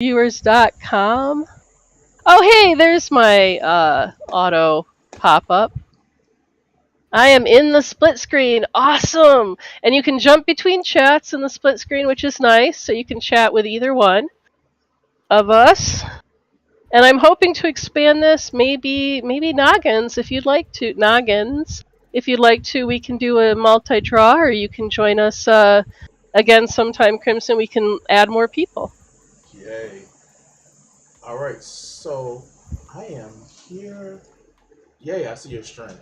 viewers.com. Oh, hey, there's my auto pop-up. I am in the split screen. Awesome! And you can jump between chats in the split screen, which is nice, so you can chat with either one of us. And I'm hoping to expand this, maybe noggins, if you'd like to. Noggins. If you'd like to, we can do a multi-draw, or you can join us again sometime, Crimson. We can add more people. Yay. All right, so I am here. Yay, I see your string.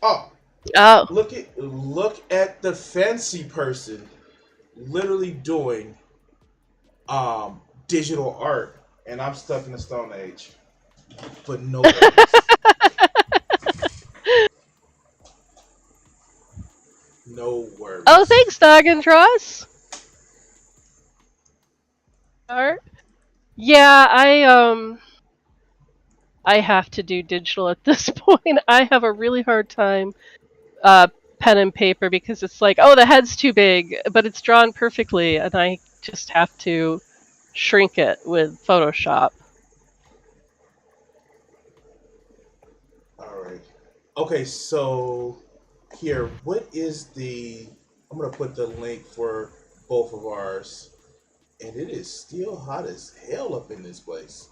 Oh, Oh, look at the fancy person literally doing digital art, and I'm stuck in the Stone Age. But no worries. No oh, worries. thanks, Noggin Draws. Art. Yeah, I have to do digital at this point. I have a really hard time uh, pen and paper because it's like, oh, the head's too big, but it's drawn perfectly, and I just have to shrink it with Photoshop. All right. Okay, so here, what is the? I'm gonna put the link for both of ours, and it is still hot as hell up in this place.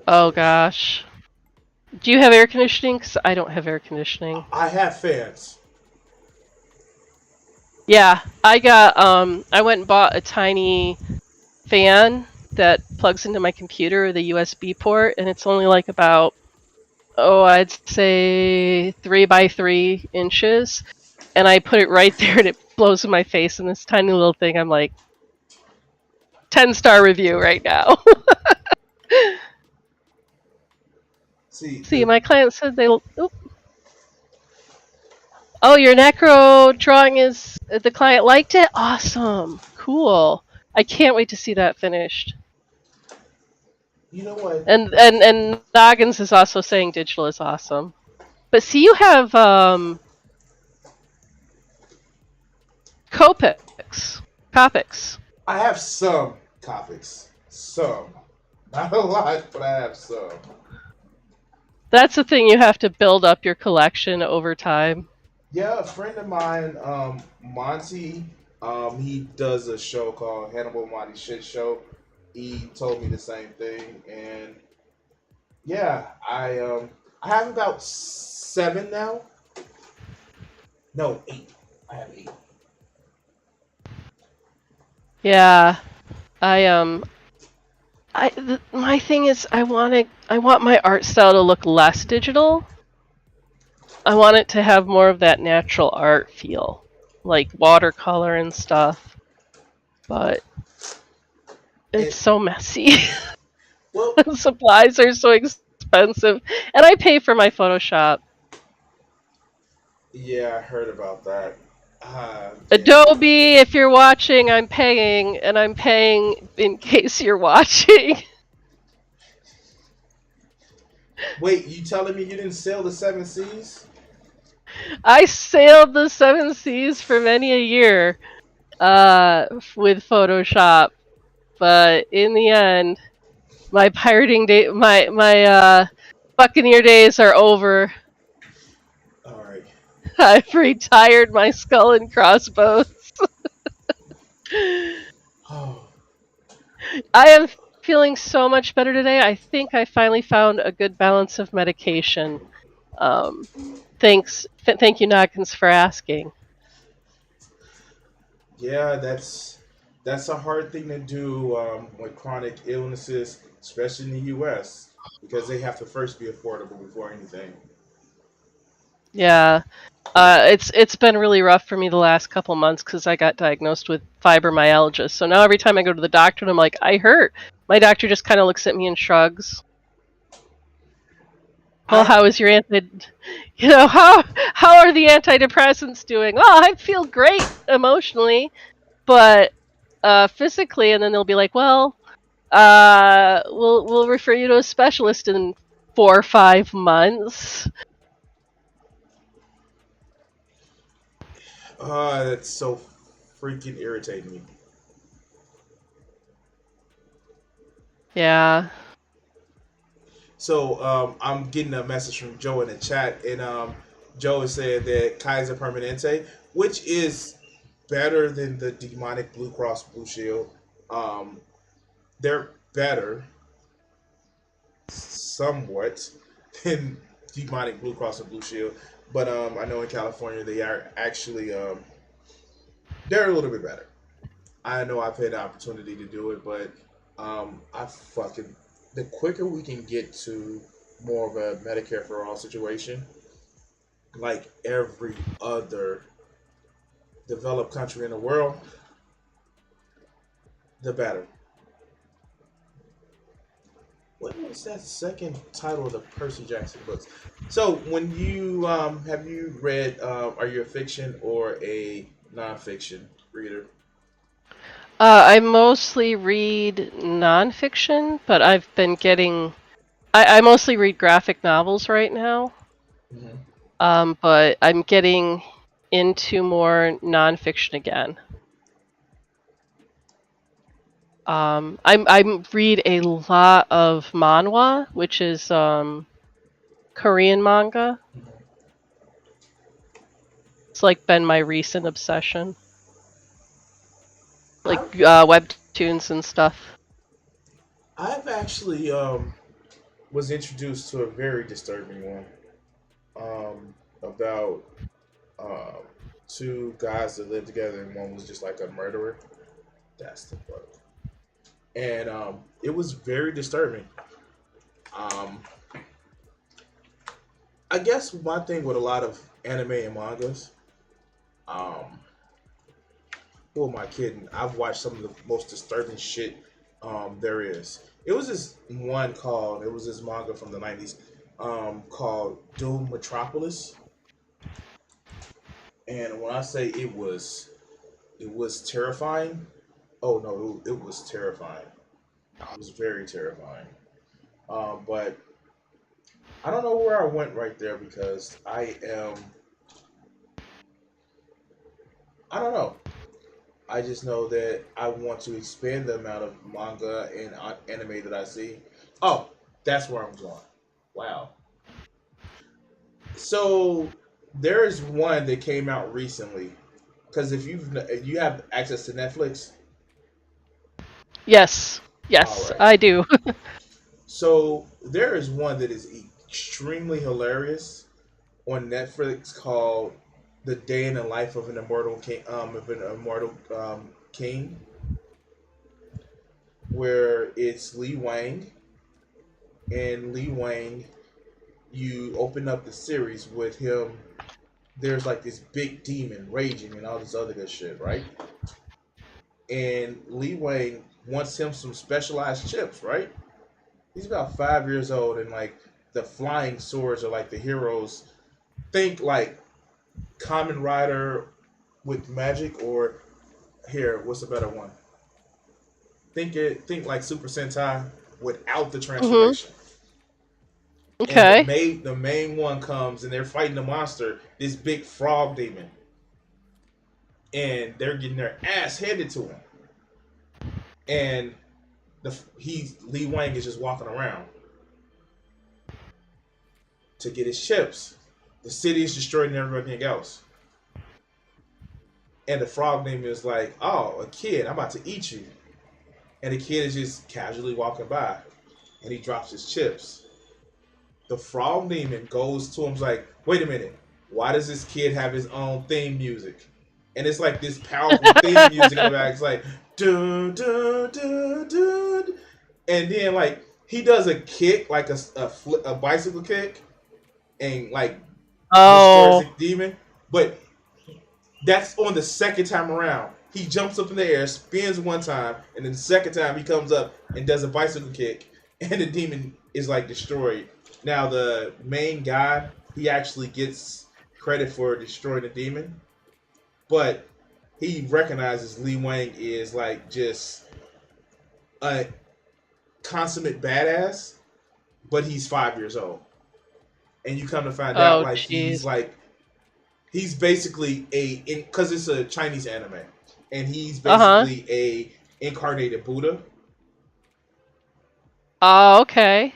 Oh Downstairs. gosh. Do you have air conditioning? 'Cause I don't have air conditioning. I have fans. Yeah, I went and bought a tiny fan that plugs into my computer with a USB port, and it's only like about, oh, I'd say 3 by 3 inches, and I put it right there, and it blows in my face. And this tiny little thing, I'm like, 10-star review right now. See See, the my client said they. Oop. Oh, your necro drawing is the client liked it. Awesome, cool. I can't wait to see that finished. you know what? And Noggins is also saying digital is awesome. But see, you have Copics. Copics. I have some copics. Some. Not a lot, but I have some. That's the thing, you have to build up your collection over time. Yeah, a friend of mine, Monty, he does a show called Hannibal Monty Shit Show. He told me the same thing, and yeah, I have about seven now. No, eight. I have eight. Yeah, my thing is I want my art style to look less digital. I want it to have more of that natural art feel, like watercolor and stuff. But And it's so messy. well, Supplies are so expensive, and I pay for my Photoshop. yeah, I heard about that. Yeah. Adobe, if you're watching, I'm paying, and I'm paying in case you're watching. Wait, you telling me you didn't sell the seven C's? I sailed the seven seas for many a year with Photoshop, but in the end, my pirating day, my Buccaneer days are over. All right. I've retired my skull and crossbows. Oh, I am feeling so much better today. I think I finally found a good balance of medication. Um, thank you, Noggins, for asking. yeah, that's a hard thing to do with chronic illnesses, especially in the U.S. because they have to first be affordable before anything. Yeah, it's been really rough for me the last couple months because I got diagnosed with fibromyalgia. So now every time I go to the doctor and I'm like, I hurt, my doctor just kind of looks at me and shrugs. Well, I how is your how are the antidepressants doing? Well, I feel great emotionally, but physically, and then they'll be like, well, we'll refer you to a specialist in 4 or 5 months. that's so freaking irritating me. Yeah. So I'm getting a message from Joe in the chat, and Joe is saying that Kaiser Permanente, which is better than the demonic Blue Cross Blue Shield. Um, they're better somewhat than demonic Blue Cross and Blue Shield, but I know in California they are actually they're a little bit better. I know I've had the opportunity to do it, but I fucking the quicker we can get to more of a Medicare for all situation, like every other developed country in the world, the better. What was that second title of the Percy Jackson books? So when you have you read are you a fiction or a nonfiction reader? I mostly read nonfiction, but I've been getting. I mostly read graphic novels right now. Mm-hmm. But I'm getting into more nonfiction again. I read a lot of manhwa, which is Korean manga. Mm-hmm. It's like been my recent obsession, like I've webtoons and stuff. I've actually was introduced to a very disturbing one about um, two guys that lived together and one was just like a murderer. That's the book, and it was very disturbing. Um, I guess one thing with a lot of anime and mangas, um, who am I kidding? I've watched some of the most disturbing shit there is. It was this one called. It was this manga from the '90s called Doom Metropolis, and when I say it was terrifying. Oh no, it was terrifying. It was very terrifying. But I don't know where I went right there because I don't know. I just know that I want to expand the amount of manga and anime that I see. Oh, that's where I'm going. Wow. So there is one that came out recently because if you have access to Netflix, Yes, all yes, right. I do. So there is one that is extremely hilarious on Netflix called "The Day in the Life of an Immortal King," king, where it's Lee Wang, and Lee Wang. You open up the series with him. There's like this big demon raging and all this other good shit, right? And Lee Wang wants him some specialized chips, right? He's about 5 years old, and like the flying swords are like the heroes. Think like Common Rider with magic, or here, what's a better one? Think like Super Sentai without the Hmm. transformation. And Okay. the main one comes and they're fighting a monster, this big frog demon, and they're getting their ass handed to him. And he's Lee Wang is just walking around to get his chips. The city is destroyed and everything else. And the frog demon is like, "Oh, a kid, I'm about to eat you." And the kid is just casually walking by, and he drops his chips. The frog demon goes to him, like, "Wait a minute, why does this kid have his own theme music?" And it's like this powerful theme music in the back. It's like dun dun dun dun, and then like he does a kick, like a bicycle kick, and like destroys the Oh. demon. But that's on the second time around. He jumps up in the air, spins one time, and then the second time he comes up and does a bicycle kick, and the demon is like destroyed. Now the main guy, he actually gets credit for destroying the demon, but he recognizes Lee Wang is like just a consummate badass, but he's 5 years old, and you come to find out Oh, like jeez. he's basically because it's a Chinese anime, and he's Uh huh. basically a incarnated Buddha, Oh, okay.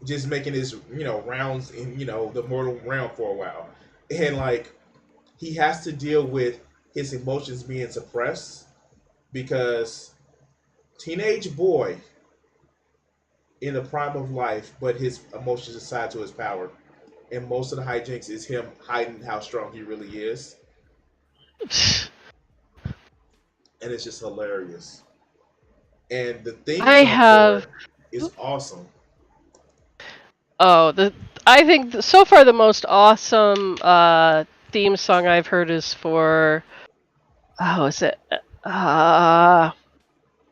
just making his rounds in the mortal realm for a while, and like he has to deal with his emotions being suppressed because teenage boy in the prime of life, but his emotions are tied to his power, and most of the hijinks is him hiding how strong he really is, and it's just hilarious. And the theme I song for have. it is awesome. Oh, the I think so far the most awesome theme song I've heard is for. Oh, is it? Uh,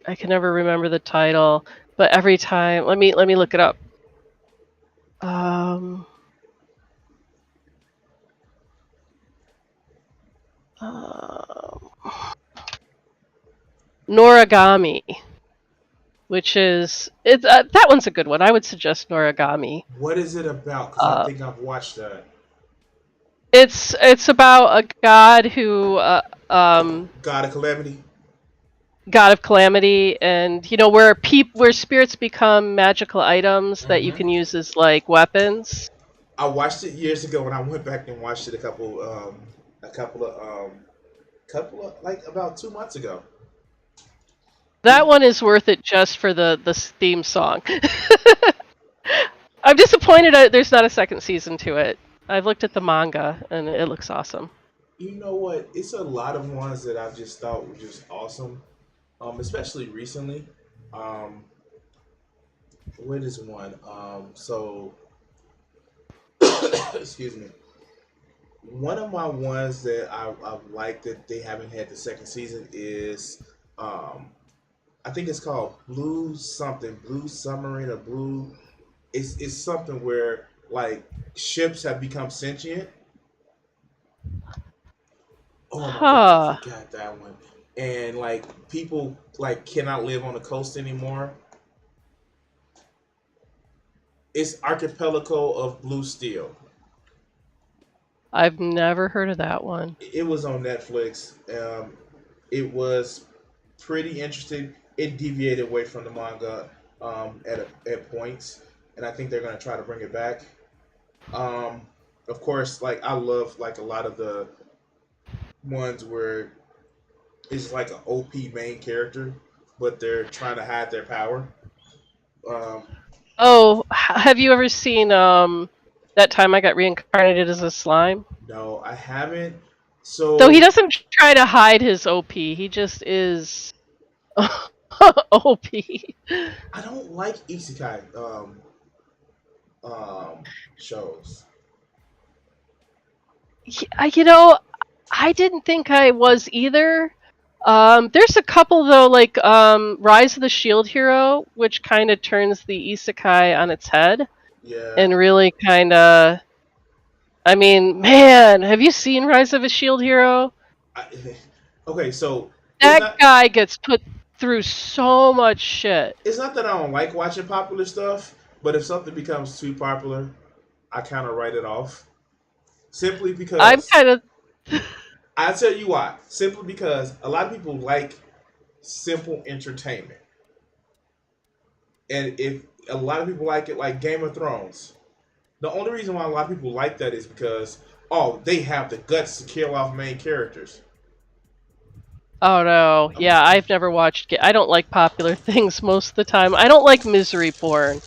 I can never remember the title, but every time, let me look it up. Um, um Noragami, which is that one's a good one. I would suggest Noragami. What is it about? Because I Uh, think I've watched that. it's about a god who God of Calamity. god of calamity, and where spirits become magical items that you Mm-hmm. can use as like weapons. I watched it years ago, and I went back and watched it a couple of like about 2 months ago. That one is worth it just for the theme song. I'm disappointed there's not a second season to it. I've looked at the manga and it looks awesome. You know what? It's a lot of ones that I've just thought were just awesome. Especially recently. Um, what is one? Excuse me. One of my ones that I've liked that they haven't had the second season is um, I think it's called Blue something, Blue Submarine or Blue. It's something where like ships have become sentient. Oh my god, I Huh. forgot that one. And like people like cannot live on the coast anymore. It's Archipelago of Blue Steel. I've never heard of that one. It was on Netflix. It was pretty interesting. It deviated away from the manga at points, and I think they're going to try to bring it back. Um, of course, like I love like a lot of the ones where it's like an OP main character, but they're trying to hide their power. Um, Oh, have you ever seen that time I got reincarnated as a slime? no, I haven't. So he So doesn't try to hide his OP. He just is OP. I don't like isekai shows. You know, I didn't think I was either. There's a couple though, like Rise of the Shield Hero, which kind of turns the isekai on its head Yeah. and really kind of. I mean, man, have you seen Rise of a Shield Hero? I, okay, so it's That not guy gets put through so much shit. it's not that I don't like watching popular stuff, but if something becomes too popular, I kind of write it off. Simply I'm because kind of. I tell you why. Simply because a lot of people like simple entertainment, and if a lot of people like it, like Game of Thrones, the only reason why a lot of people like that is because they have the guts to kill off main characters. Oh no, I'm yeah, I've never watched. I don't like popular things most of the time. I don't like misery porn.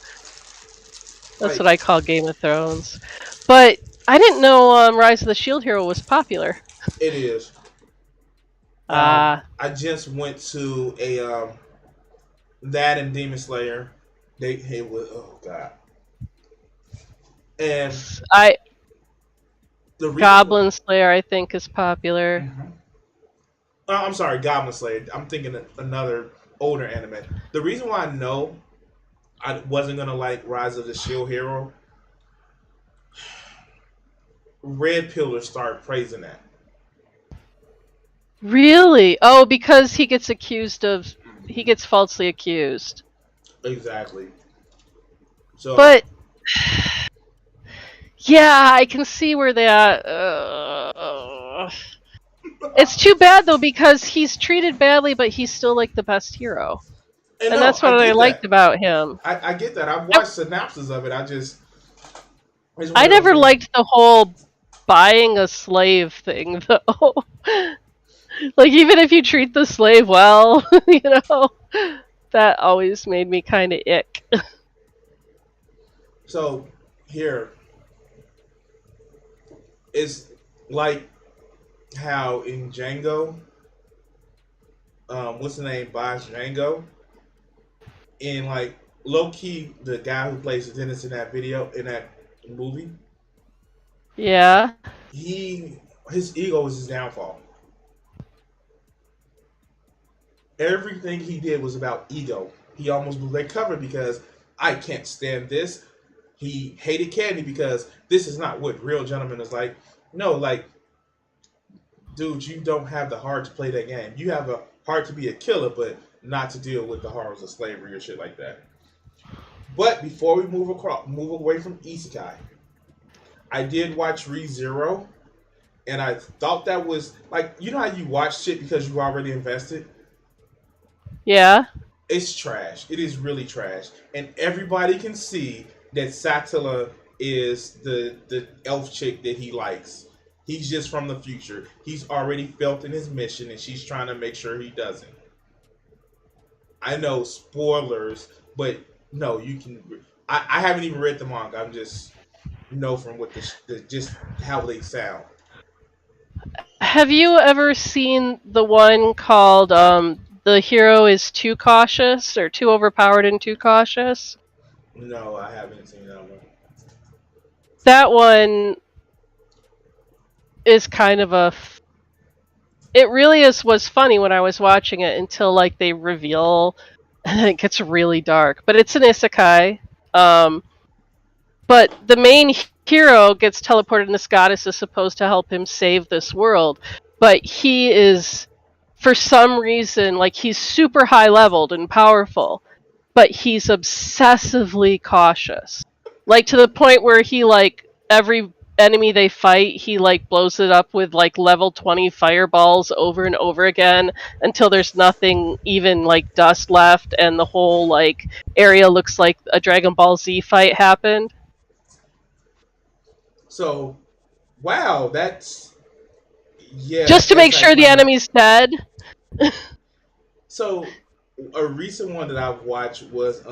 That's like what I call Game of Thrones. But I didn't know Rise of the Shield Hero was popular. it is. Ah, I just went to a that and Demon Slayer. They was oh god, and I the reason. Goblin Slayer I think is popular. Mhm. I'm sorry, Goblin Slayer. I'm thinking of another older anime. The reason why I know I wasn't gonna like Rise of the Shield Hero, Red Pillar started praising that. Really? Oh, because he gets falsely accused. Exactly. So But yeah, I can see where that. It's too bad though because he's treated badly, but he's still like the best hero. And and no, that's I what I get liked that. about him. I get that. I've I, watched synopsis of it. It's one I of those never things. liked the whole buying a slave thing, though. Like, even if you treat the slave well, that always made me kind of ick. So here is like how in Django, what's the name? Buys Django, and like low key, the guy who plays the dentist in that movie, Yeah. he his ego was his downfall. Everything he did was about ego. He almost blew their cover because I can't stand this. He hated Candy because this is not what real gentlemen is like. No, like, dude, you don't have the heart to play that game. You have a heart to be a killer, but not to deal with the horrors of slavery or shit like that. But before we move away from Isekai, I did watch ReZero, and I thought that was like, you know how you watch shit because you already invested. Yeah. It's trash. It is really trash, and everybody can see that Satilla is the elf chick that he likes. He's just from the future. He's already felt in his mission, and she's trying to make sure he doesn't. I know spoilers, but no, you can. I haven't even read the manga. I'm just know from what the just how they sound. Have you ever seen the one called The Hero is Too Cautious or Too Overpowered and Too Cautious? No, I haven't seen that one. That one is kind of a it really is was funny when I was watching it until like they reveal and then it gets really dark. But it's an isekai. Um but the main hero gets teleported and this goddess is supposed to help him save this world. But he is for some reason like he's super high leveled and powerful, but he's obsessively cautious. Like to the point where he like every enemy they fight, he like blows it up with like level 20 fireballs over and over again until there's nothing even like dust left and the whole like area looks like a Dragon Ball Z fight happened. So wow, that's yeah, Just to that's make sure the actually enemy's dead. so. A recent one that I've watched was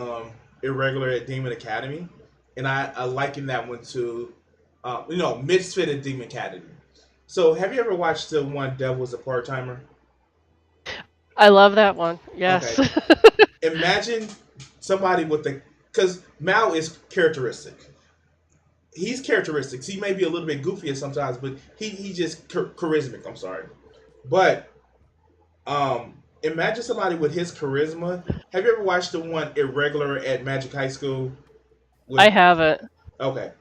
Irregular at Demon Academy, and I liken that one to Misfit at Demon Academy. So have you ever watched the one Devil's a Part Timer? I love that one. Yes. Okay, imagine somebody with the because Mao is characteristic. He's characteristics. He may be a little bit goofy at sometimes, but he just charismatic. I'm sorry, but imagine somebody with his charisma. Have you ever watched the one Irregular at Magic High School? I With haven't. okay,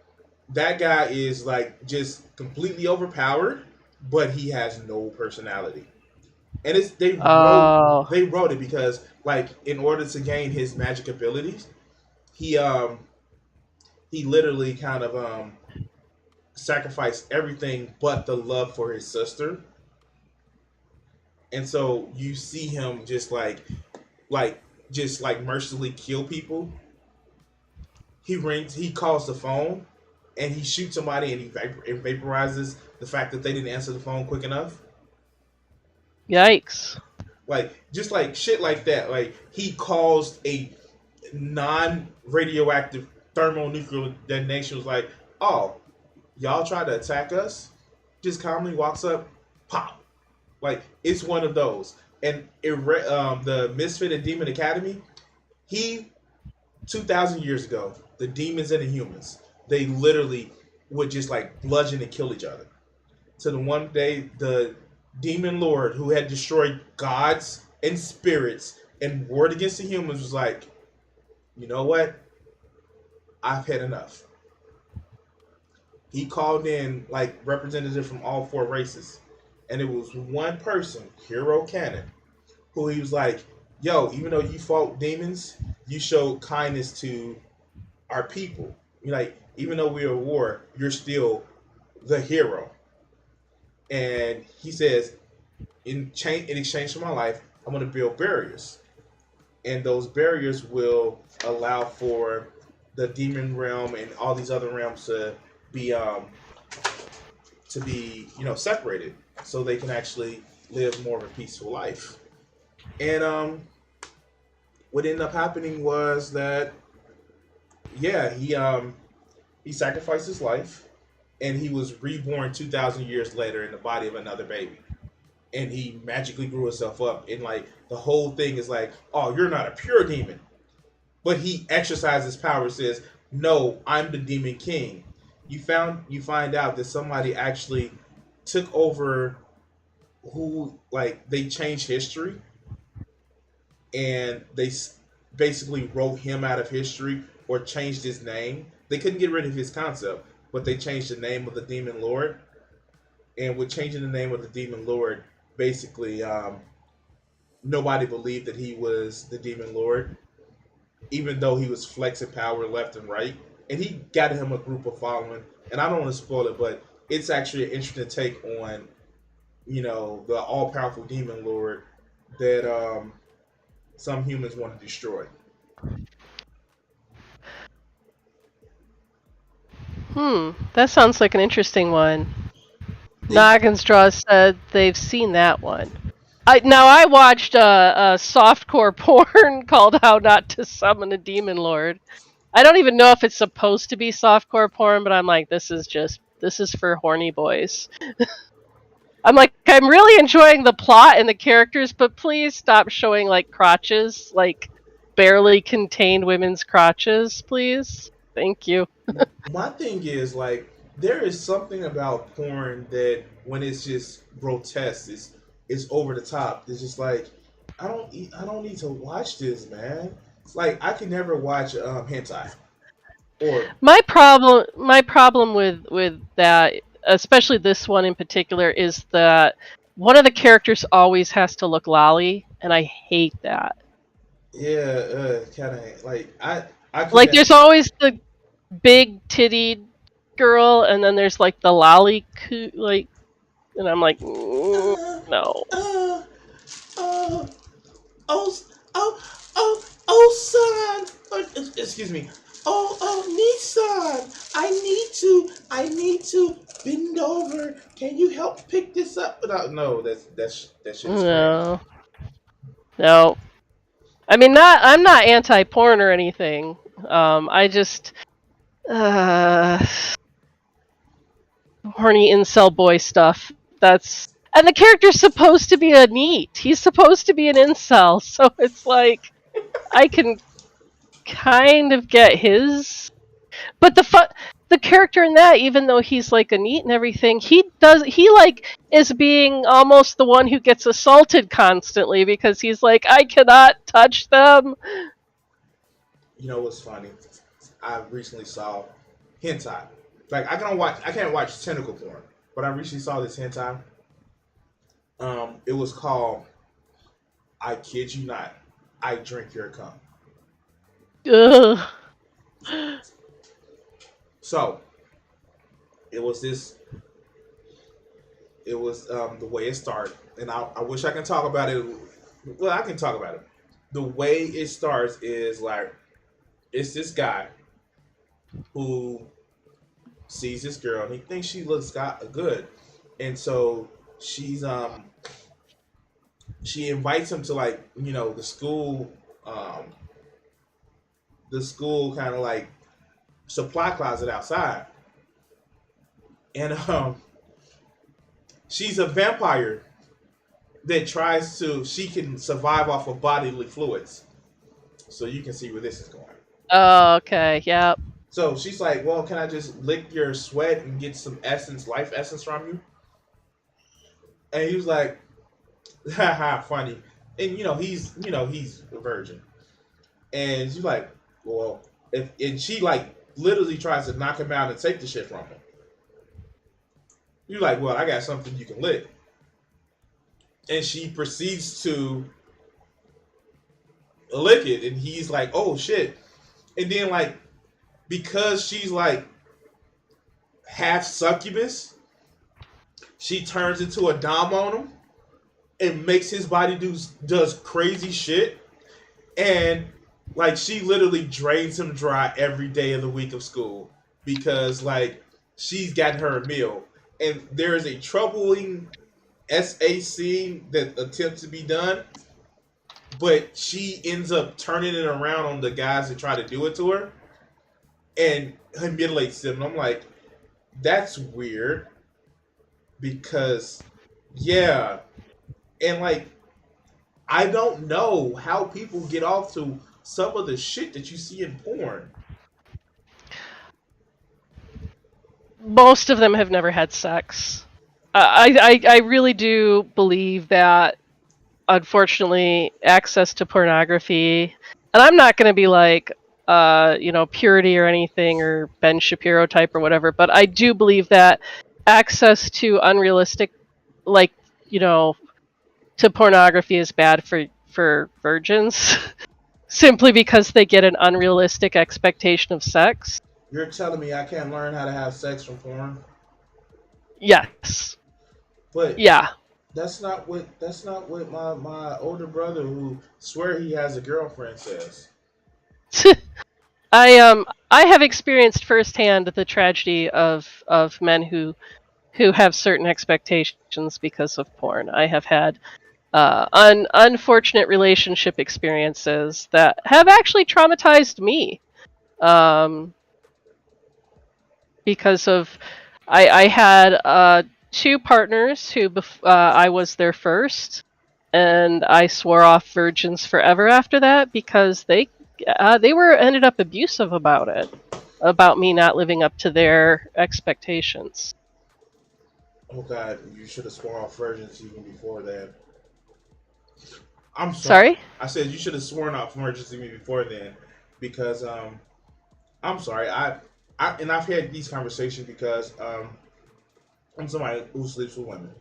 that guy is like just completely overpowered, but he has no personality. And it's Oh, they wrote it because like in order to gain his magic abilities, he um he literally kind of sacrificed everything but the love for his sister. And so you see him like just like mercilessly kill people. He calls the phone, and he shoots somebody, and he vaporizes the fact that they didn't answer the phone quick enough. yikes. Like just like shit like that. Like he caused a non-radioactive thermonuclear detonation. Was like, oh, y'all try to attack us? Just calmly walks up, pop. Like it's one of those. And the Misfit and Demon Academy, he 2,000 years ago, the demons and the humans, they literally would just like bludgeon and kill each other. So the one day, the demon lord who had destroyed gods and spirits and warred against the humans was like, you know what? I've had enough. He called in like representatives from all four races, and it was one person, Hero Cannon, who he was like, "Yo, even though you fought demons, you showed kindness to our people. Like, even though we're at war, you're still the hero." And he says, in exchange for my life, I'm gonna build barriers. and those barriers will allow for the demon realm and all these other realms be separated, so they can actually live more of a peaceful life. And what ended up happening was that yeah, he sacrificed his life, and he was reborn 2,000 years later in the body of another baby. And he magically grew himself up, and like the whole thing is like, oh, you're not a pure demon, but he exercises power. Says, no, I'm the demon king. You find out that somebody actually took over, who like they changed history, and basically wrote him out of history or changed his name. They couldn't get rid of his concept, but they changed the name of the demon lord. And with changing the name of the demon lord, basically nobody believed that he was the demon lord, even though he was flexing power left and right. And he got him a group of following. And I don't want to spoil it, but it's actually an interesting take on, the all powerful demon lord that some humans want to destroy. That sounds like an interesting one. They Noggin's Draw said they've seen that one. I watched a softcore porn called "How Not to Summon a Demon Lord." I don't even know if it's supposed to be softcore porn, but I'm like, this is for horny boys. I'm like, I'm really enjoying the plot and the characters, but please stop showing like crotches, like barely contained women's crotches, please. Thank you. My thing is like there is something about porn that when it's just grotesque, it's over the top. It's just like I don't need to watch this, man. It's like I can never watch hentai or My problem with that, especially this one in particular, is that one of the characters always has to look lolly, and I hate that. yeah, kind of like I Like, couldn't. there's always the big tittied girl, and then there's like the lolly, like, and I'm like, Uh, no. uh, uh, oh, oh, son. Excuse me. Nissan. I need to bend over. Can you help pick this up? No, that shit is cringe. No. No. I mean, I'm not anti-porn or anything. I just uh, horny incel boy stuff. That's and the character's supposed to be a neat. He's supposed to be an incel, so it's like I can kind of get his, but the character in that, even though he's like a neat and everything, he like is being almost the one who gets assaulted constantly because he's like, I cannot touch them. You know what's funny? I recently saw hentai. Like I can't watch tentacle porn, but I recently saw this hentai. It was called I kid you not, I drink your cum. Ugh. So it was this. It was the way it started, and I wish I can talk about it. Well, I can talk about it. The way it starts is like it's this guy who sees this girl and he thinks she looks good, and so she's she invites him to like um the school kind of like supply closet outside, and she's a vampire that tries to she can survive off of bodily fluids. So you can see where this is going. Oh, okay. Yep. So she's like, "Well, can I just lick your sweat and get some essence, life essence from you?" And he was like, "Haha, funny." And he's a virgin. And she's like, "Well, if," and she like literally tries to knock him out and take the shit from him. You're like, "Well, I got something you can lick." And she proceeds to lick it, and he's like, "Oh shit!" And then like because she's like half succubus, she turns into a dom on him and makes his body does crazy shit. And like she literally drains him dry every day of the week of school because like she's got her a meal. And there is a troubling SAC that attempts to be done, but she ends up turning it around on the guys that try to do it to her and humiliates them. And I'm like, that's weird because, yeah. And like, I don't know how people get off to some of the shit that you see in porn. Most of them have never had sex. I really do believe that, unfortunately, access to pornography, and I'm not going to be like, purity or anything or Ben Shapiro type or whatever, but I do believe that access to unrealistic, like, you know, to pornography is bad for virgins simply because they get an unrealistic expectation of sex. You're telling me I can't learn how to have sex from porn? Yes. But Yeah. that's not what my older brother who swear he has a girlfriend says. I have experienced firsthand the tragedy of men who have certain expectations because of porn. I have had unfortunate relationship experiences that have actually traumatized me, um, because of I had two partners who I was their first, and I swore off virgins forever after that because they were ended up abusive about it, about me not living up to their expectations. Oh God, you should have sworn off virgins even before that. I'm sorry. Sorry? I said you should have sworn off virgins even before then, because I'm sorry. I've had these conversations because I'm somebody who sleeps with women,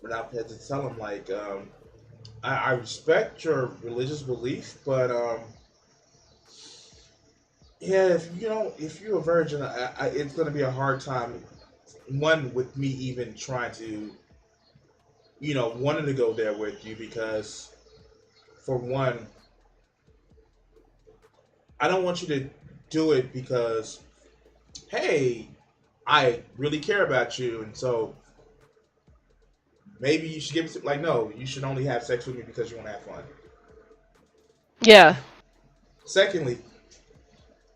but I've had to tell them like I respect your religious belief, but yeah, if you're a virgin, it's going to be a hard time. One with me even trying to wanting to go there with you because for one, I don't want you to do it because hey, I really care about you, and so maybe you should give it like no, you should only have sex with me because you want to have fun. Yeah. Secondly,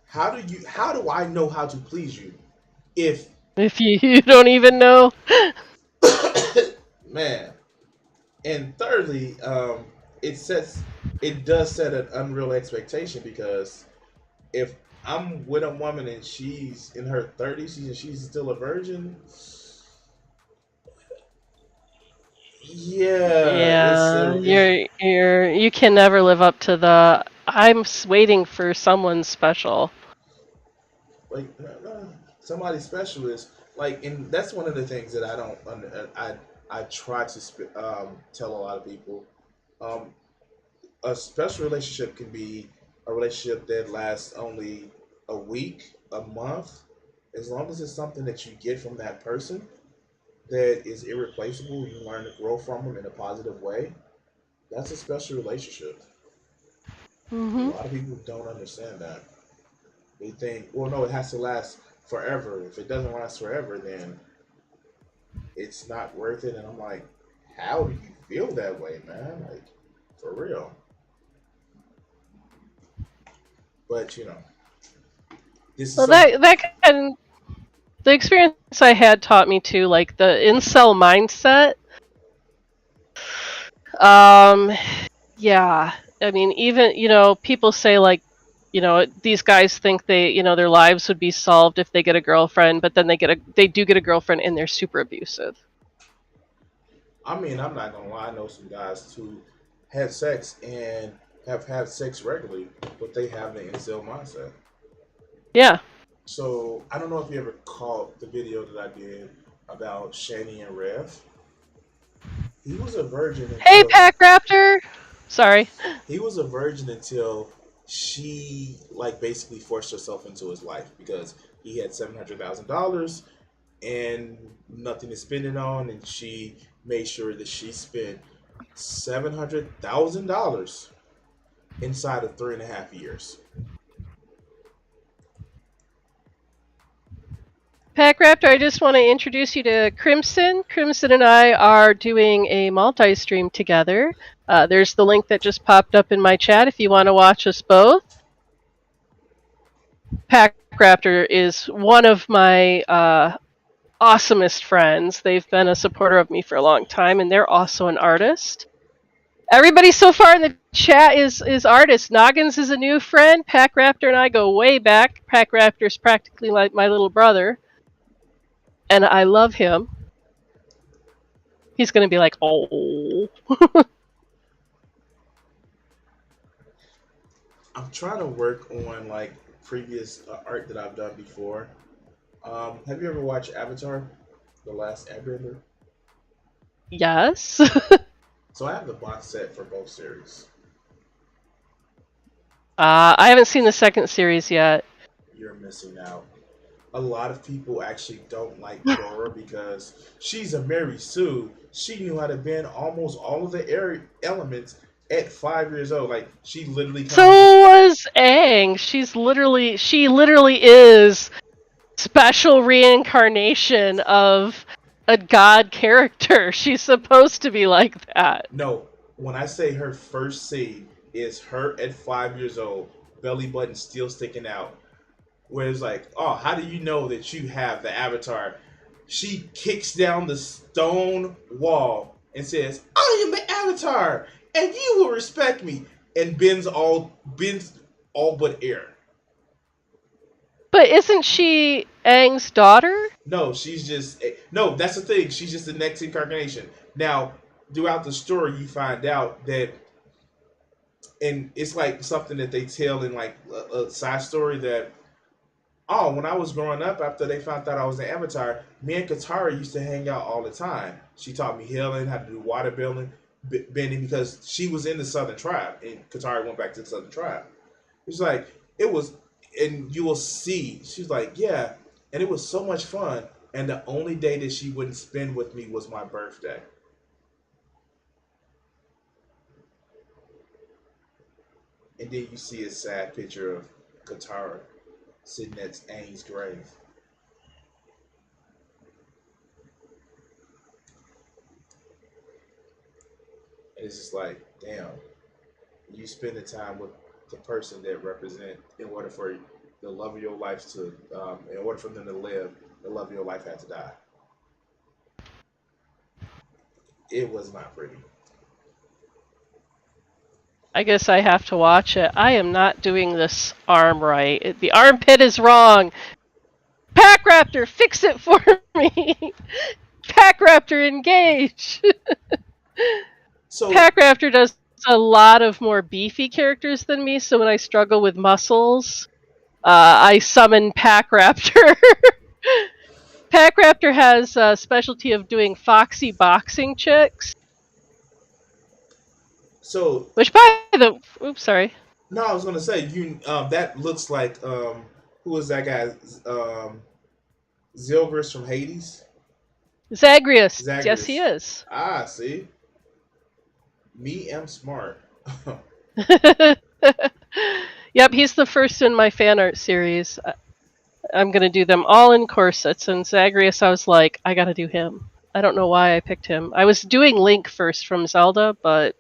how do I know how to please you if If you don't even know. man? And thirdly, it does set an unreal expectation because if I'm with a woman and she's in her 30s and she's still a virgin, yeah, Yeah, it's you can never live up to the waiting for someone special. like somebody special is like, and that's one of the things that I don't I try to tell a lot of people. Um, a special relationship can be a relationship that lasts only a week, a month, as long as it's something that you get from that person that is irreplaceable. You learn to grow from them in a positive way. That's a special relationship. A Mhm. lot of people don't understand that. They think, well, no, it has to last forever. If it doesn't last forever, then it's not worth it. And I'm like, how do you feel that way, man? Like, for real. But this is Well, some. that kind the experience I had taught me too, like the incel mindset. Um, yeah. I mean, even people say like, these guys think their lives would be solved if they get a girlfriend, but then they do get a girlfriend and they're super abusive. I mean, I'm not gonna lie. I know some guys who had sex and have had sex regularly, but they have the incel mindset. Yeah. So I don't know if you ever caught the video that I did about Shani and Rev. He was a virgin Hey, until Pack Raptor. Sorry. he was a virgin until she like basically forced herself into his life because he had $700,000 and nothing to spend it on, and she made sure that she spent $700,000 inside of 3.5 years. Pack Raptor, I just want to introduce you to Crimson. Crimson and I are doing a multi-stream together. There's the link that just popped up in my chat if you want to watch us both. Pack Raptor is one of my awesomest friends. They've been a supporter of me for a long time, and they're also an artist. Everybody so far in the chat is artists. Noggins is a new friend. Pack Raptor and I go way back. Pack Raptor's practically like my little brother, and I love him. He's gonna be like, oh. I'm trying to work on like previous art that I've done before. Have you ever watched Avatar, The Last Airbender? Yes. So I have the box set for both series. I haven't seen the second series yet. You're missing out. A lot of people actually don't like Korra because she's a Mary Sue. She knew how to bend almost all of the elements at 5 years old. Like she literally So comes. was Aang. She literally is special reincarnation of a god character. She's supposed to be like that. No, when I say her first scene is her at 5 years old, belly button still sticking out. Where it's like, oh, how do you know that you have the avatar? She kicks down the stone wall and says, I am the avatar, and you will respect me. And bends all but air. But isn't she Aang's daughter? No, she's just no. That's the thing. She's just the next incarnation. Now, throughout the story, you find out that, and it's like something that they tell in like a side story that, oh, when I was growing up, after they found out I was an avatar, me and Katara used to hang out all the time. She taught me healing, how to do water bending, because she was in the Southern Tribe, and Katara went back to the Southern Tribe. It's like it was, and you will see. She's like, yeah, and it was so much fun. And the only day that she wouldn't spend with me was my birthday. And then you see a sad picture of Katara sitting at Aang's grave. And it's just like, damn, you spend the time with the person that represent, in order for the love of your life to, in order for them to live, the love of your life had to die. It was not pretty. I guess I have to watch it. I am not doing this arm right. The armpit is wrong. Pack Raptor, fix it for me. Pack Raptor, engage. So, Pack Raptor does a lot of more beefy characters than me, so when I struggle with muscles, I summon Pack Raptor. Pack Raptor has a specialty of doing foxy boxing chicks. so Which by the oops, sorry. no, I was gonna say you. That looks like who is that guy? Zilgris from Hades. Zagreus. Yes, he Zagreus. is. Ah, see, me am smart. Yep, he's the first in my fan art series. I'm gonna do them all in corsets, and Zagreus, I was like, I gotta do him. I don't know why I picked him. I was doing Link first from Zelda, but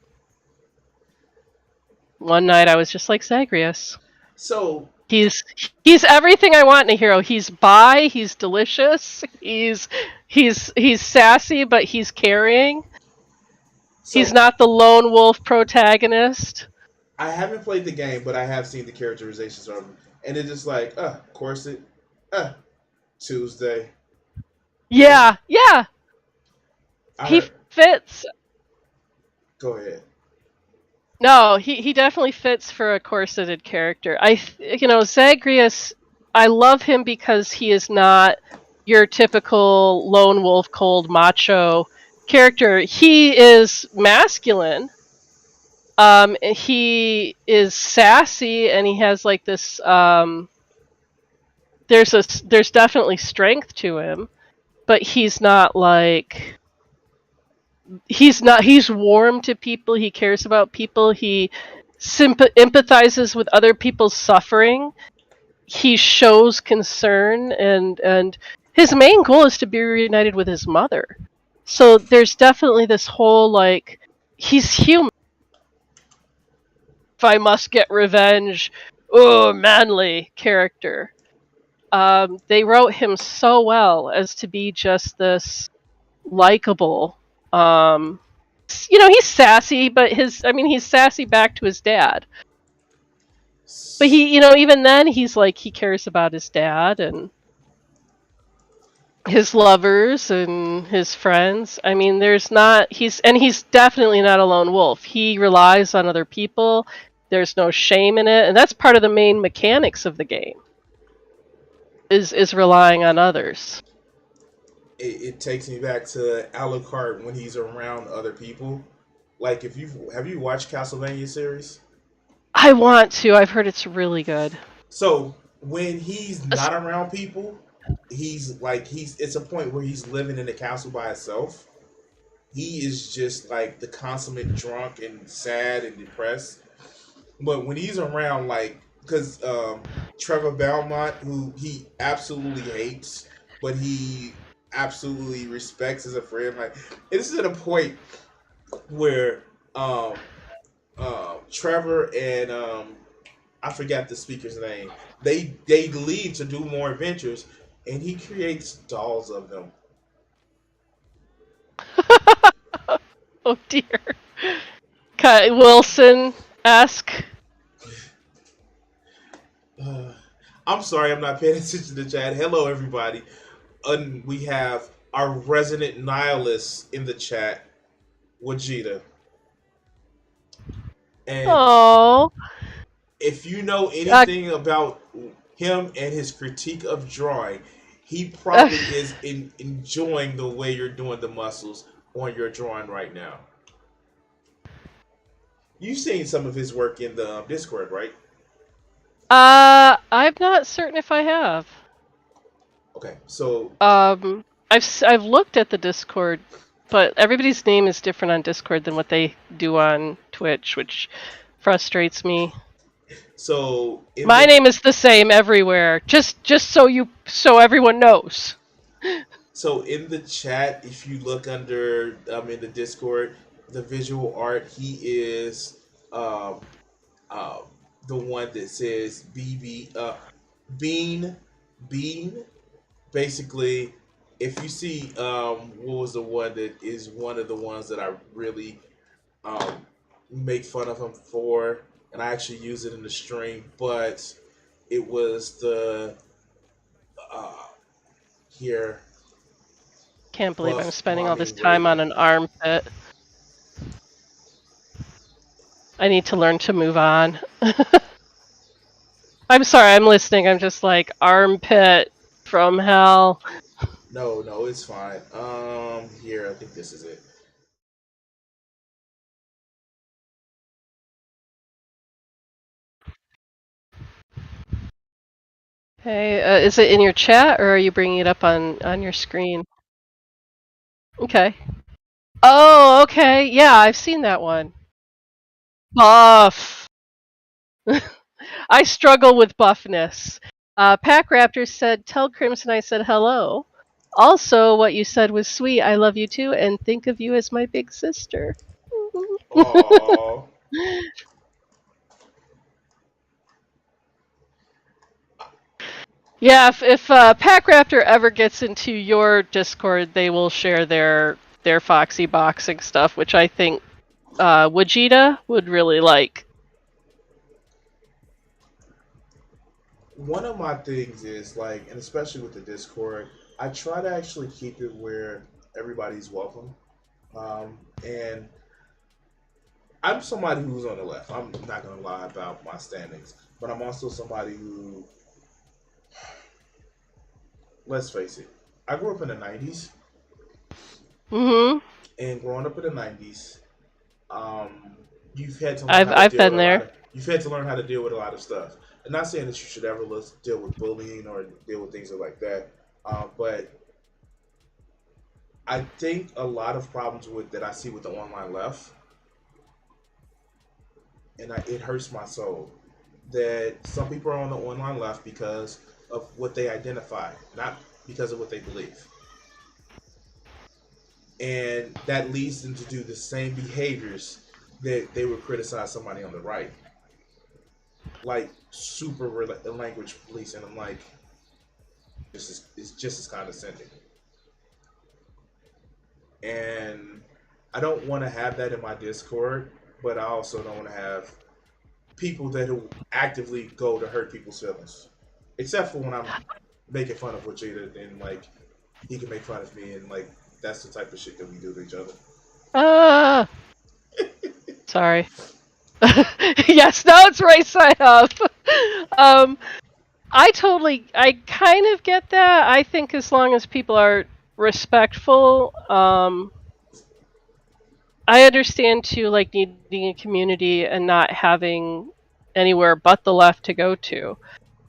one night I was just like Zagreus. So, He's everything I want in a hero. He's bi, he's delicious, he's sassy, but he's caring. He's so not the lone wolf protagonist. I haven't played the game, but I have seen the characterizations of him, and it's just like, corset, Tuesday. And Yeah, yeah. I He heard. fits. Go ahead. No, he definitely fits for a corseted character. Zagreus, I love him because he is not your typical lone wolf, cold macho character. He is masculine. He is sassy, and he has like this. There's definitely strength to him, but he's not like he's warm to people. He cares about people. He empathizes with other people's suffering. He shows concern, and his main goal is to be reunited with his mother. So there's definitely this whole like he's human. If I must get revenge, oh manly character. They wrote him so well as to be just this likable. He's sassy, but he's sassy back to his dad. But even then, he's like he cares about his dad and his lovers and his friends. I mean, he's definitely not a lone wolf. He relies on other people. There's no shame in it, and that's part of the main mechanics of the game. Is relying on others. It takes me back to Alucard when he's around other people. Like, if you have you watched Castlevania series? I want to. I've heard it's really good. So when he's not around people, he's it's a point where he's living in the castle by himself. He is just like the consummate drunk and sad and depressed. But when he's around, like, because Trevor Belmont, who he absolutely hates, but he absolutely respects as a friend, like, this is at a point where Trevor and I forgot the speaker's name. They leave to do more adventures, and he creates dolls of them. Oh dear. Wilson esque. Uh, I'm sorry, I'm not paying attention to chat. Hello, everybody. We have our resident nihilist in the chat, Wajita. And Oh. if you know Uh, anything about him and his critique of drawing, he probably is enjoying the way you're doing the muscles on your drawing right now. You've seen some of his work in the Discord, right? I'm not certain if I have. Okay, so I've looked at the Discord, but everybody's name is different on Discord than what they do on Twitch, which frustrates me. so in My the name is the same everywhere. Just so everyone knows. chat, if you look under in the Discord, the visual art, he is um uh, the one that says BB Bean Bean. Basically, if you see what was the one that is one of the ones that I really um make fun of him for, and I actually use it in the stream, but it was the uh here Can't believe I'm Buff spending all Mommy this time on Raven. an armpit. I need to learn to move on. I'm sorry, I'm listening. I'm just like armpit from hell. No, no, it's fine. Here, I think this is it. Hey, is it in your chat or are you bringing it up on your screen? Okay. Oh, okay. Yeah, I've seen that one. Buff. I struggle with buffness. Pack Raptor said, "Tell Crimson I said hello. Also, what you said was sweet. I love you too, and think of you as my big sister." Oh, Yeah, if Pack Raptor ever gets into your Discord, they will share their Foxy boxing stuff, which I think Wajita would really like. one of my things is like, and especially with the Discord, I try to actually keep it where everybody's welcome. And I'm somebody who's on the left. I'm not gonna lie about my standings, but I'm also somebody who, let's face it, I grew up in the '90s, Mm-hmm. and growing up in the '90s, um, you've had to learn how to I've deal with been a lot there. of. You've had to learn how to deal with a lot of stuff. I'm not saying that you should ever deal with bullying or deal with things like that, but I think a lot of problems with that I see with the online left and it hurts my soul that some people are on the online left because of what they identify, not because of what they believe, and that leads them to do the same behaviors that they would criticize somebody on the right, like super language police, and I'm like, it's just as condescending, and I don't want to have that in my Discord, but I also don't want to have people that who actively go to hurt people's feelings, except for when I'm making fun of Vegeta, and like he can make fun of me, and like that's the type of shit that we do to each other. Ah, sorry. Yes, now it's right side up. um, I kind of get that. I think as long as people are respectful, I understand too, like needing a community and not having anywhere but the left to go to.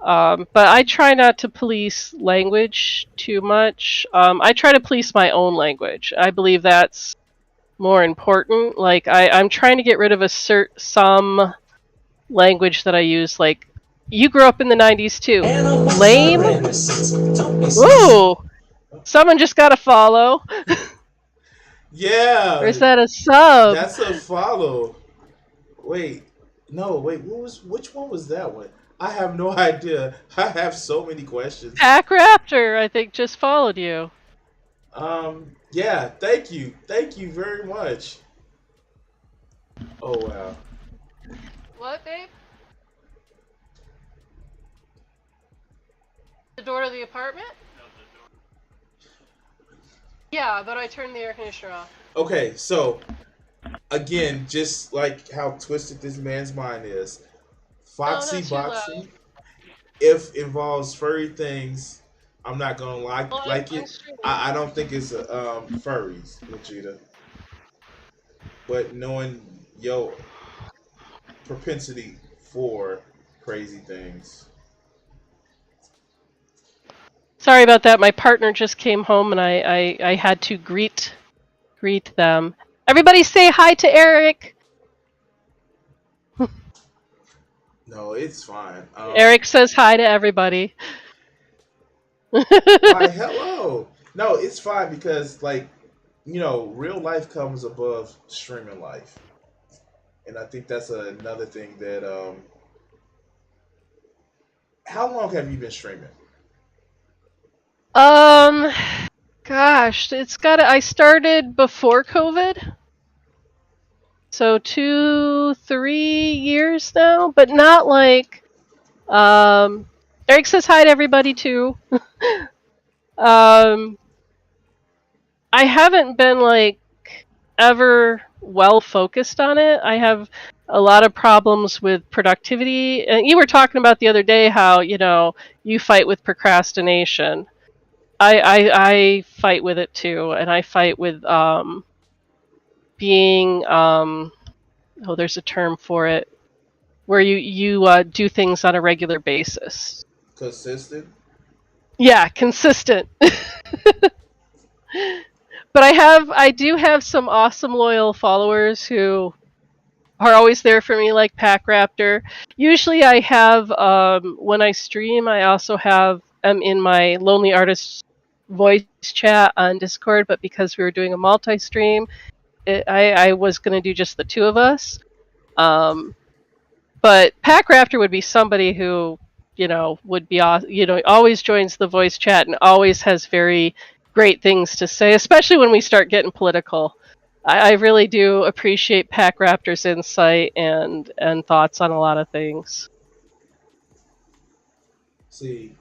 But I try not to police language too much. I try to police my own language. I believe that's more important. Like I'm trying to get rid of some language that I use. Like you grew up in the '90s too. Lame. Ooh, someone just got a follow. Or Yeah, is that a sub? that's a follow. Wait, no, wait. Which one was that one? I have no idea. I have so many questions. Pack Raptor, I think, just followed you. Yeah. Thank you very much. Oh wow. What, babe? The door to the apartment? Yeah, but I turned the air conditioner off. Okay, so again, just like how twisted this man's mind is, No, Foxy not too loud. Boxy, if involves furry things, I'm not gonna Well, like I'm it. streaming. I don't think it's furries, Vegeta. But knowing your propensity for crazy things. Sorry about that. My partner just came home and I had to greet them. Everybody say hi to Eric. No, it's fine. Eric says hi to everybody. Why hello. No, it's fine because like, real life comes above streaming life. And I think that's another thing that how long have you been streaming? um, gosh, I started before COVID. So 3 years now, but not like Eric says hi to everybody too. um I haven't been like ever well focused on it. I have a lot of problems with productivity. And you were talking about the other day how, you fight with procrastination. I fight with it too, and I fight with being oh, there's a term for it where you do things on a regular basis. Consistent? Yeah, consistent. But I do have some awesome loyal followers who are always there for me, like Pack Raptor. Usually, I have when I stream, I also have in my Lonely Artist voice chat on Discord. But because we were doing a multi-stream, I was going to do just the two of us. Um, But Pack Raptor would be somebody who, would be, always joins the voice chat and always has very great things to say, especially when we start getting political. I really do appreciate Pack Raptor's insight and thoughts on a lot of things. See,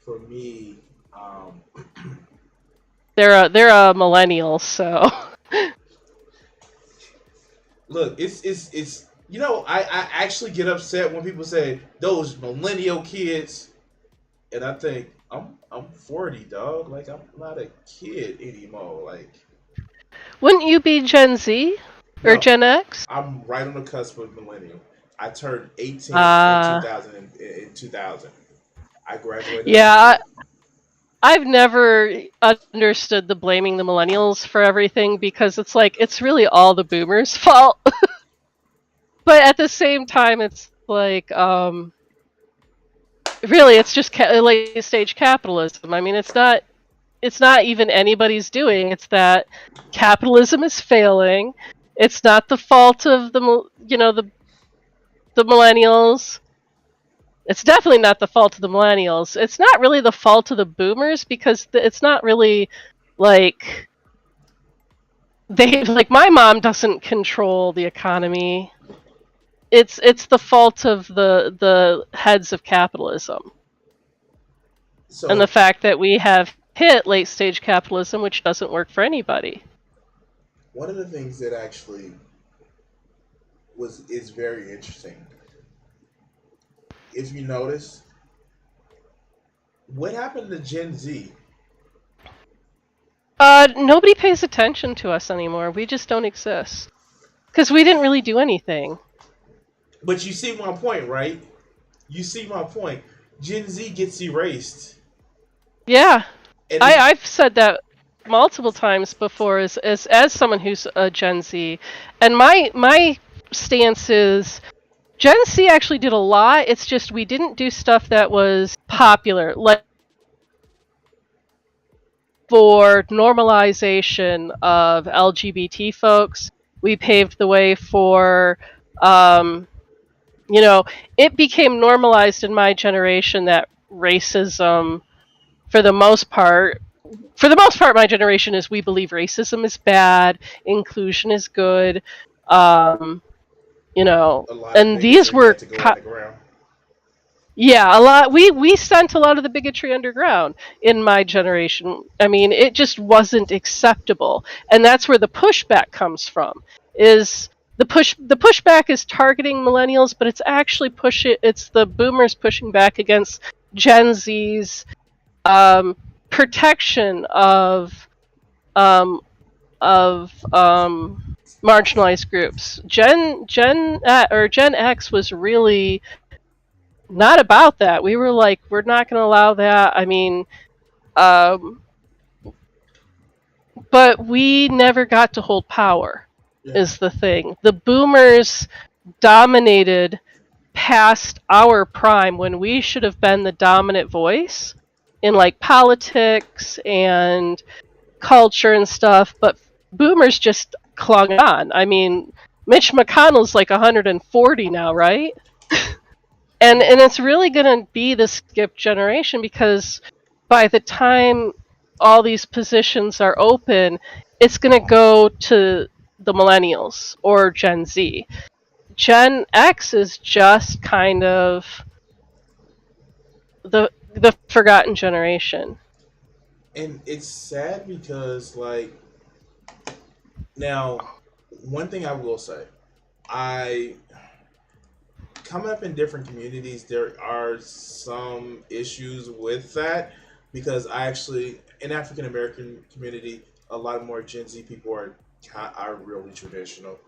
for me, um, They're a millennial, so look, it's I actually get upset when people say those millennial kids, and I think I'm 40, dog. Like I'm not a kid anymore. Like wouldn't you be Gen Z or no, Gen X? I'm right on the cusp of millennial. I turned 18 in Uh 2000 in 2000. I graduated yeah, '98. I've never understood the blaming the millennials for everything because it's like it's really all the boomers' fault. but at the same time, it's like, really, it's just late stage capitalism. I mean, it's not even anybody's doing. It's that capitalism is failing. It's not the fault of the millennials. It's definitely not the fault of the millennials. It's not really the fault of the boomers because it's not really like like my mom doesn't control the economy. It's the fault of the heads of capitalism and the So fact that we have hit late stage capitalism, which doesn't work for anybody. one of the things that actually is very interesting, if you notice, what happened to Gen Z? Nobody pays attention to us anymore. We just don't exist because we didn't really do anything. But you see my point, right? You see my point. Gen Z gets erased, Yeah, and it's I've said that multiple times before as someone who's a Gen Z, and my stance is Gen Z actually did a lot. It's just we didn't do stuff that was popular, like for normalization of LGBT folks. We paved the way for, um, you know, it became normalized in my generation that racism, for the most part, my generation is we believe racism is bad, inclusion is good, um, a lot of and these bigotry were had to go underground. yeah, a lot. We sent a lot of the bigotry underground in my generation. I mean, it just wasn't acceptable, and that's where the pushback comes from. Is the pushback is targeting millennials, but it's actually it's the boomers pushing back against Gen Z's um, protection um, of marginalized groups. Gen X was really not about that. We were like, we're not going to allow that. I mean, um, but we never got to hold power, Yeah, is the thing. The boomers dominated past our prime when we should have been the dominant voice in like politics and culture and stuff, but boomers just clung on. I mean, Mitch McConnell's like 140 now, right? And it's really going to be the skip generation because by the time all these positions are open, it's going to go to the millennials or Gen Z. Gen X is just kind of the forgotten generation. and it's sad because like now, one thing I will say, I coming up in different communities, there are some issues with that because I actually in African American community, a lot more Gen Z people are really traditional,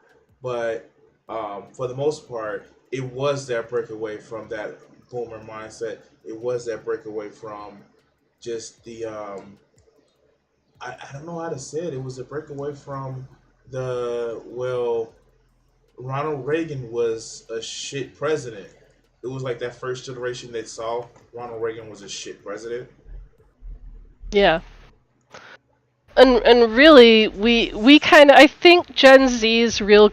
but for the most part, it was that breakaway from that boomer mindset. It was that breakaway from just the I don't know how to say it. It was a breakaway from the well Ronald Reagan was a shit president. It was like that first generation that saw Ronald Reagan was a shit president. Yeah. And really we kind of I think Gen Z's real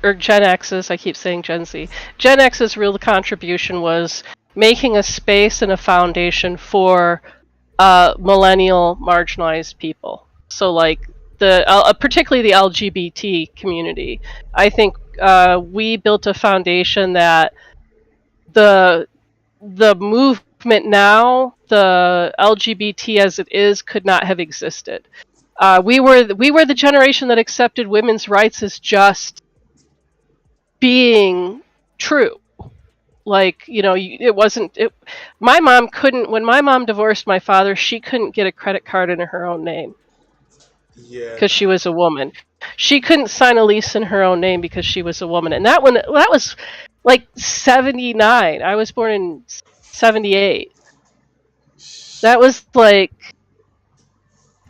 or Gen X's, I keep saying Gen Z. Gen X's real contribution was making a space and a foundation for millennial marginalized people. So like particularly the LGBT community. I think we built a foundation that the movement now, the LGBT as it is, could not have existed. We were the generation that accepted women's rights as just being true. Like, it wasn't. My mom couldn't. When my mom divorced my father, she couldn't get a credit card in her own name Yeah, because she no. was a woman. She couldn't sign a lease in her own name because she was a woman. And that was like 79. I was born in 78. That was like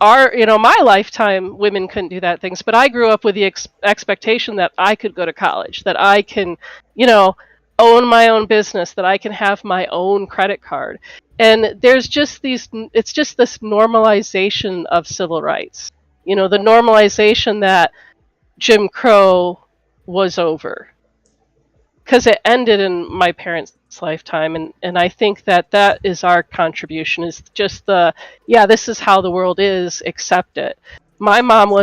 my lifetime, women couldn't do that things, but I grew up with the expectation that I could go to college, that I can, own my own business, that I can have my own credit card. And there's just it's just this normalization of civil rights. The normalization that Jim Crow was over, because it ended in my parents' lifetime, and I think that is our contribution, is just this is how the world is, accept it. My mom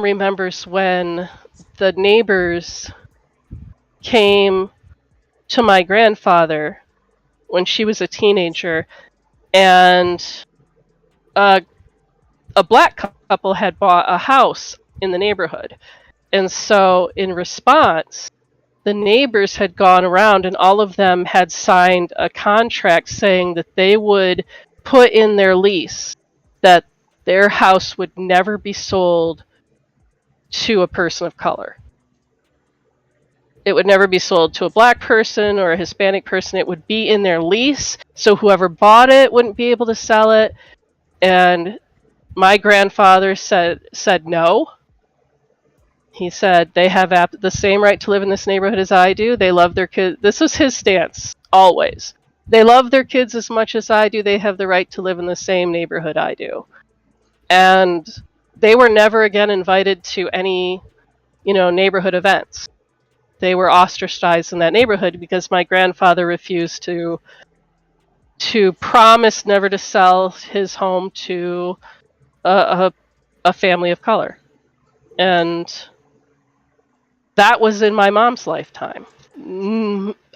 remembers when the neighbors came to my grandfather when she was a teenager, and a black couple had bought a house in the neighborhood. And so in response, the neighbors had gone around and all of them had signed a contract saying that they would put in their lease that their house would never be sold to a person of color. It would never be sold to a black person or a Hispanic person. It would be in their lease, so whoever bought it wouldn't be able to sell it. And my grandfather said no. He said, they have the same right to live in this neighborhood as I do. They love their kids. This was his stance, always. They love their kids as much as I do. They have the right to live in the same neighborhood I do. And they were never again invited to any, neighborhood events. They were ostracized in that neighborhood because my grandfather refused to promise never to sell his home to a family of color. And that was in my mom's lifetime.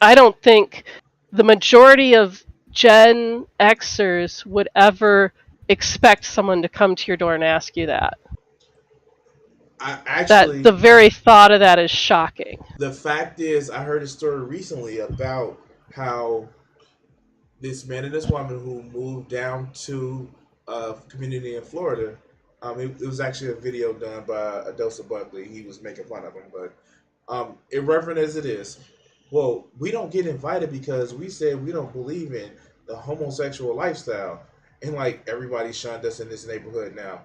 I don't think the majority of Gen Xers would ever expect someone to come to your door and ask you that. That the very thought of that is shocking. The fact is, I heard a story recently about how this man and this woman who moved down to a community in Florida. It was actually a video done by Adosa Buckley. He was making fun of him, but irreverent as it is, well, we don't get invited because we said we don't believe in the homosexual lifestyle, and like everybody shunned us in this neighborhood now.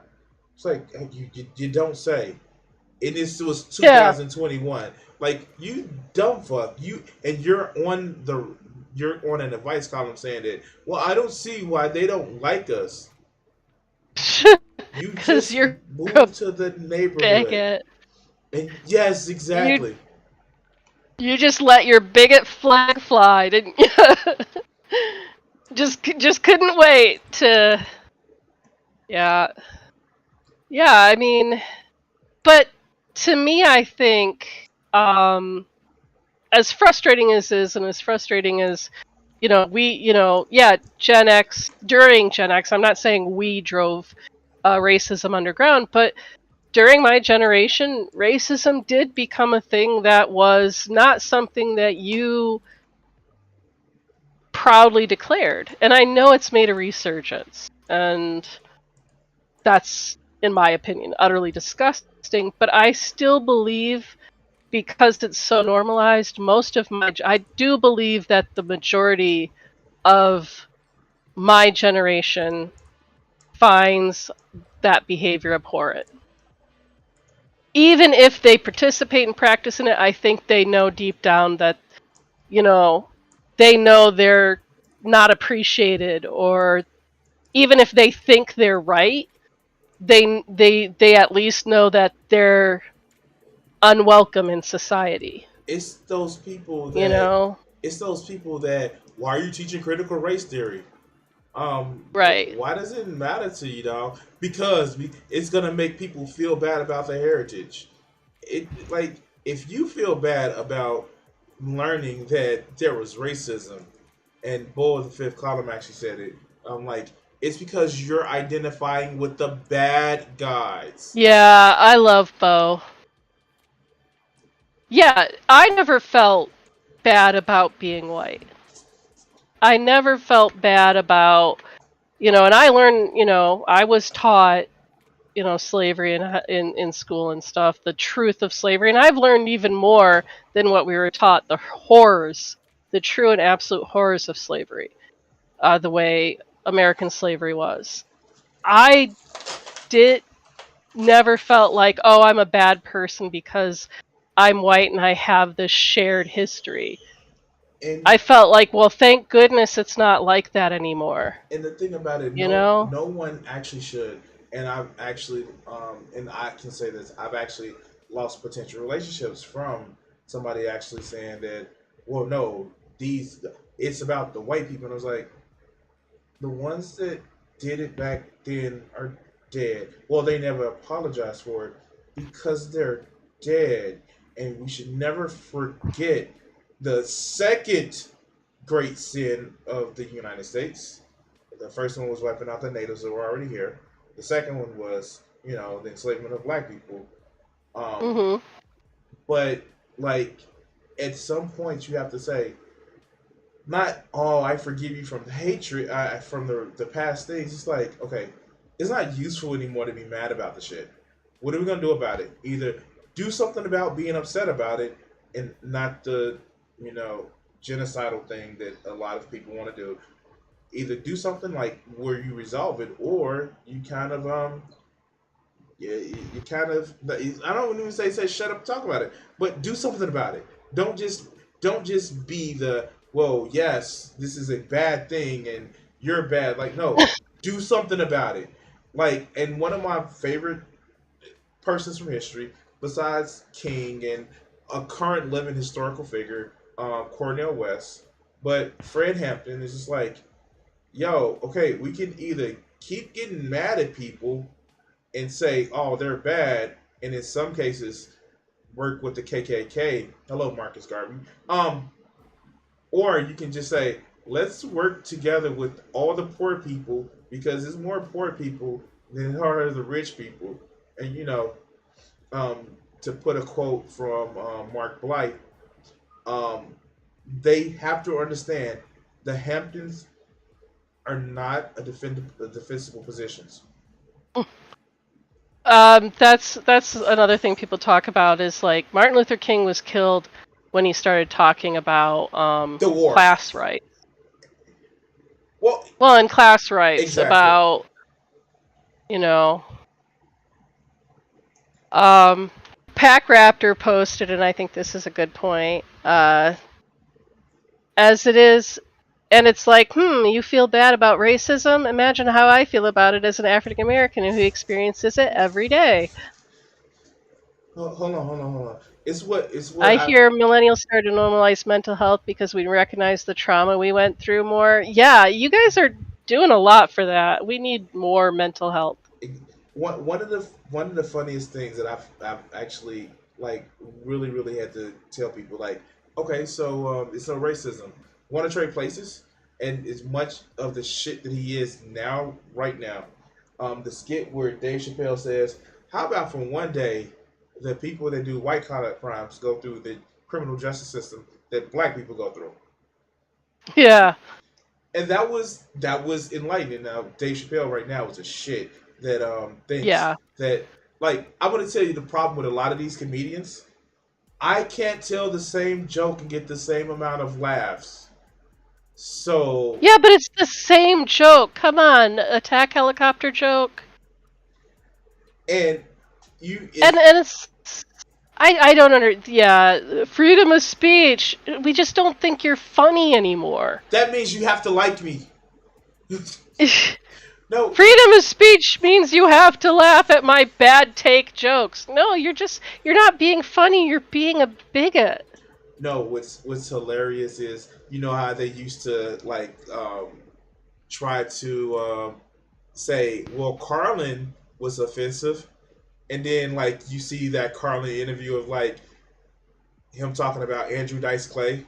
It's like you don't say. And this was 2021. Yeah. Like, you dumb fuck, you're on an advice column saying that, well, I don't see why they don't like us. You just moved to the neighborhood. Bigot. And yes, exactly. You just let your bigot flag fly, didn't you? just couldn't wait to. Yeah. Yeah, I mean, but to me, I think, as frustrating as is, and as frustrating as, Gen X, during Gen X, I'm not saying we drove racism underground, but during my generation, racism did become a thing that was not something that you proudly declared. And I know it's made a resurgence, and that's, in my opinion, utterly disgusting, but I still believe, because it's so normalized, I do believe that the majority of my generation finds that behavior abhorrent. Even if they participate and practice in it, I think they know deep down that, they know they're not appreciated, or even if they think they're right, they at least know that they're unwelcome in society. It's those people that It's those people that, why are you teaching critical race theory? Right. Why does it matter to you, dog? Because it's gonna make people feel bad about their heritage. If you feel bad about learning that there was racism, and Bull of the Fifth Column actually said it. It's because you're identifying with the bad guys. Yeah, I love Bo. Yeah, I never felt bad about being white. I never felt bad about, and I learned, I was taught, slavery in school and stuff, the truth of slavery. And I've learned even more than what we were taught, the horrors, the true and absolute horrors of slavery. The way American slavery was. I did never felt like, oh, I'm a bad person because I'm white and I have this shared history. And I felt like, well, thank goodness it's not like that anymore. and the thing about it, You know? no one actually should. And I've actually, and I can say this, I've actually lost potential relationships from somebody actually saying that, well, no, these, it's about the white people. And I was like, the ones that did it back then are dead. Well, they never apologized for it because they're dead. And we should never forget the second great sin of the United States. The first one was wiping out the natives that were already here. The second one was, the enslavement of black people. Um, Mhm. but like, at some point, you have to say, not, oh, I forgive you from the hatred, from the past things. It's like, okay, it's not useful anymore to be mad about the shit. What are we gonna do about it? Either do something about being upset about it, and not the, you know, genocidal thing that a lot of people want to do. Either do something like where you resolve it, or you kind of yeah, you kind of, I don't even say shut up, talk about it, but do something about it. Don't just be the, well, yes, this is a bad thing and you're bad. Like, no, do something about it. Like, and one of my favorite persons from history, besides King and a current living historical figure, Cornel West, but Fred Hampton is just like, yo, okay, we can either keep getting mad at people and say, oh, they're bad, and in some cases work with the KKK. Hello, Marcus Garvey. Or you can just say, let's work together with all the poor people because there's more poor people than there are the rich people. And um, to put a quote from Mark Blythe, um, they have to understand the Hamptons are not defensible positions. That's another thing people talk about is like Martin Luther King was killed when he started talking about The war. class rights. Well, Well, and class rights exactly. about, you know, um, Pack Raptor posted, and I think this is a good point. As it is, and it's like, you feel bad about racism? Imagine how I feel about it as an African American who experiences it every day. Hold on. It's what I I hear millennials start to normalize mental health because we recognize the trauma we went through more. Yeah, you guys are doing a lot for that. We need more mental health. one of the funniest things that I've actually like really had to tell people, like, okay, so it's no racism. Want to trade places, and as much of the shit that he is now, right now, the skit where Dave Chappelle says, "How about from one day, the people that do white collar crimes go through the criminal justice system that black people go through?" Yeah, And that was enlightening. Now Dave Chappelle right now is a shit that thinks yeah. that, like, I want to tell you the problem with a lot of these comedians. I can't tell the same joke and get the same amount of laughs. So, Yeah, but it's the same joke. Come on, attack helicopter joke. and you And it it's I don't yeah, freedom of speech. We just don't think you're funny anymore. that means you have to like me. No, Freedom of speech means you have to laugh at my bad take jokes. No, you're not being funny, you're being a bigot. no. What's hilarious is, how they used to, like, try to say, well, Carlin was offensive, and then, like, you see that Carlin interview of, like, him talking about Andrew Dice Clay.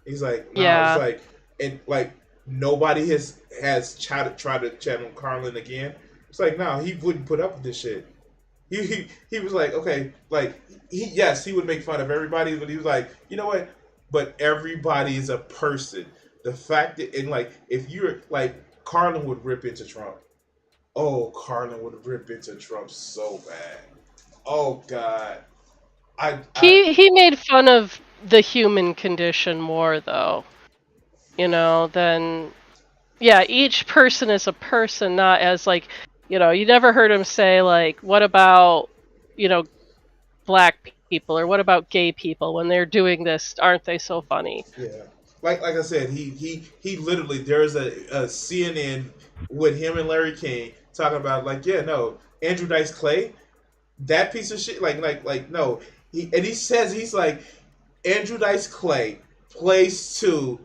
He's like, no, it's Yeah. like, and like, nobody has tried to channel Carlin again. It's like, no, he wouldn't put up with this shit. He was like, okay, like, he would make fun of everybody, but he was like, you know what? But everybody is a person. The fact that, and like, if you're like, Carlin would rip into Trump. Oh, Carlin would rip into Trump so bad. Oh God, I He made fun of the human condition more though, than yeah, each person is a person, not as like, you never heard him say like, what about, you know, black people or what about gay people when they're doing this? Aren't they so funny? Yeah, like I said, he literally there's a CNN with him and Larry King talking about like, yeah, no, Andrew Dice Clay, that piece of shit, like no, he says he's like Andrew Dice Clay plays to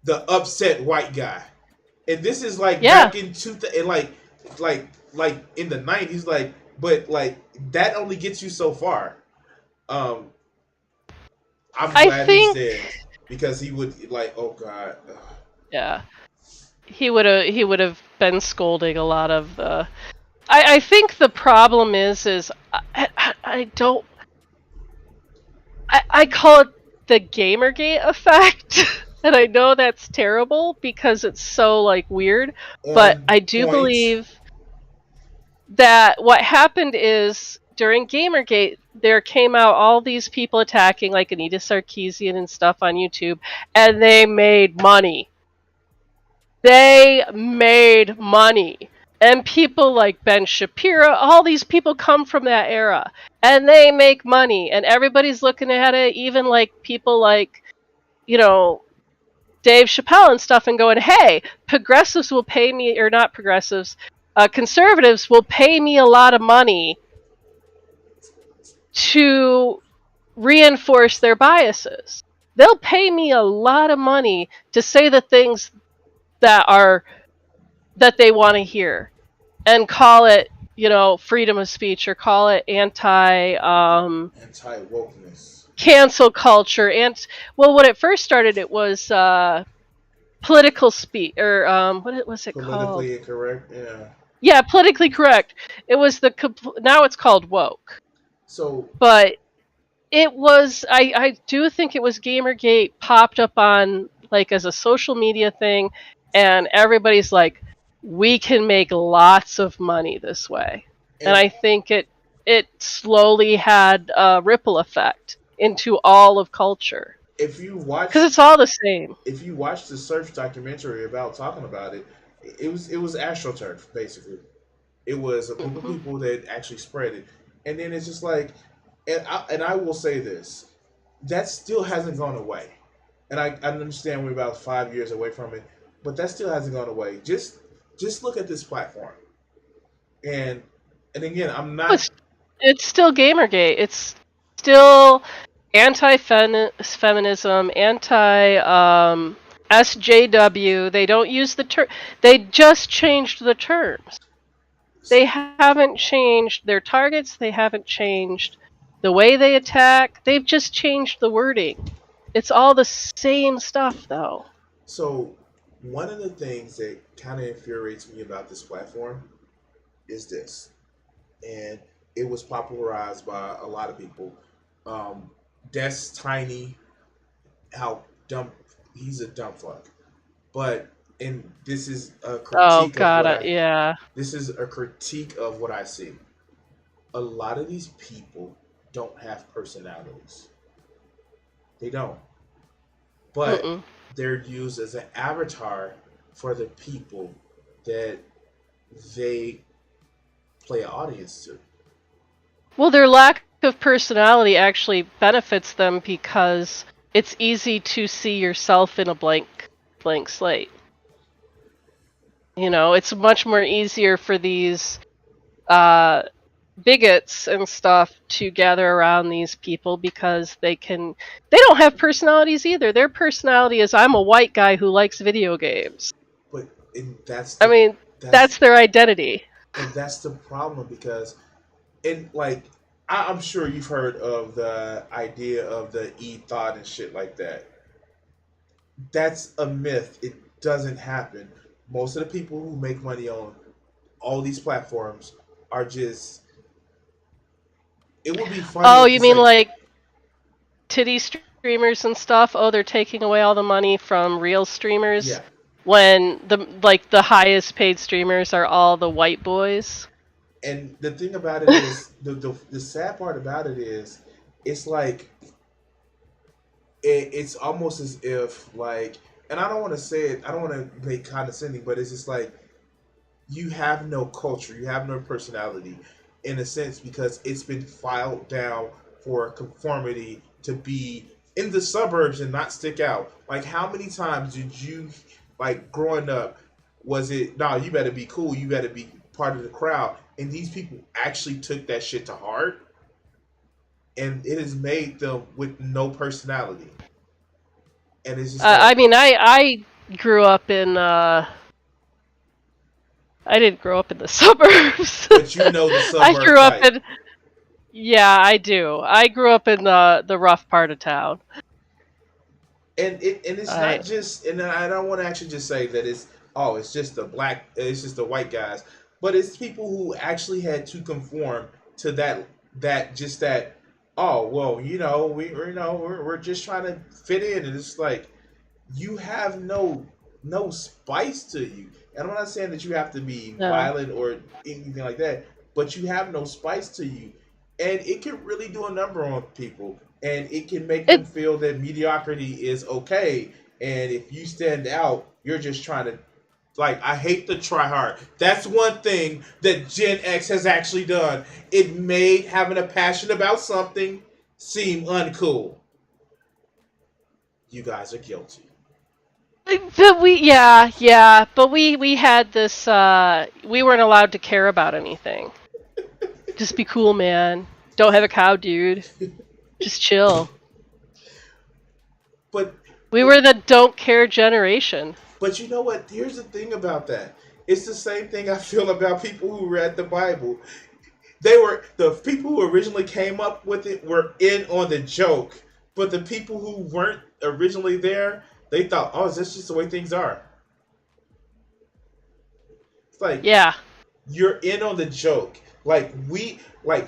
the upset white guy, and this is like Yeah, back in and like in the '90s, like, but like that only gets you so far. Um, I'm I glad he's think, dead because he would like, oh god. yeah, he would have been scolding a lot of the. I think the problem is I don't I call it the Gamergate effect. And I know that's terrible because it's so like weird, but On I do point. believe that what happened is during Gamergate there came out all these people attacking like Anita Sarkeesian and stuff on YouTube, and they made money. They made money. And people like Ben Shapiro, all these people come from that era and they make money and everybody's looking at it, even like people like, you know, Dave Chappelle and stuff, and going, hey, progressives will pay me, or not progressives, conservatives will pay me a lot of money to reinforce their biases. They'll pay me a lot of money to say the things that are that they want to hear and call it, freedom of speech, or call it anti Anti wokeness. cancel culture. And well, when it first started, it was political speech, or what was it called? Politically incorrect. Yeah. Yeah, politically correct. It was now it's called woke, So but it was, I do think it was Gamergate popped up on like as a social media thing, and everybody's like, we can make lots of money this way. And and I think it slowly had a ripple effect into all of culture if you because watch it's all the same. if you watch the Search documentary about talking about it, it was astroturf basically. It was a group of Hmm. people that actually spread it, and then it's just like, and I will say this, that still hasn't gone away, and I understand we're about 5 years away from it, but that still hasn't gone away. Just look at this platform, and and again, I'm not. It's still Gamergate. It's still anti-feminism, anti SJW. They don't use the term. They just changed the terms. They haven't changed their targets. They haven't changed the way they attack. They've just changed the wording. It's all the same stuff, though. So one of the things that kind of infuriates me about this platform is this, and it was popularized by a lot of people. Um, That's Tiny, how dumb he's a dumb fuck. But and this is a Oh critique of God, what I yeah. this is a critique of what I see. A lot of these people don't have personalities. They don't. But Mm-mm. they're used as an avatar for the people that they play an audience to. Well, their lack of personality actually benefits them because it's easy to see yourself in a blank slate. It's much more easier for these uh, bigots and stuff to gather around these people because they don't have personalities either. Their personality is, I'm a white guy who likes video games. But and that's I the mean, that's that's their identity. and that's the problem because and like I'm sure you've heard of the idea of the e-thought and shit like that. That's a myth. It doesn't happen. Most of the people who make money on all these platforms are just. It would be funny Oh, if you to mean say, like titty streamers and stuff? Oh, they're taking away all the money from real streamers yeah. when the highest paid streamers are all the white boys. And the thing about it is, the sad part about it is, it's like it's almost as if like and I don't want to say it. I don't want to make condescending, but it's just like you have no culture, you have no personality, in a sense, because it's been filed down for conformity to be in the suburbs and not stick out. Like, how many times did you, like, growing up, was it, no, you better be cool, you better be part of the crowd? And these people actually took that shit to heart, and it has made them with no personality. And it's just like, I mean, I grew up in. I didn't grow up in the suburbs. but you know the I suburb grew up type. in. Yeah, I do. I grew up in the rough part of town. And it's I not just, and I don't want to actually just say that it's, oh, it's just the black, it's just the white guys, but it's people who actually had to conform to that just that, oh well, we're just trying to fit in, and it's like you have no spice to you. And I'm not saying that you have to be no. violent or anything like that, but you have no spice to you, and it can really do a number on people, and it can make them It feel that mediocrity is okay. And if you stand out, you're just trying to, like, I hate the try hard. That's one thing that Gen X has actually done. It made having a passion about something seem uncool. You guys are guilty. but we had this. We weren't allowed to care about anything. Just be cool, man. Don't have a cow, dude. Just chill. But We were the don't care generation. But you know what? Here's the thing about that. It's the same thing I feel about people who read the Bible. They were the people who originally came up with it were in on the joke, but the people who weren't originally there, they thought, "Oh, is this just the way things are?" It's like Yeah. you're in on the joke. Like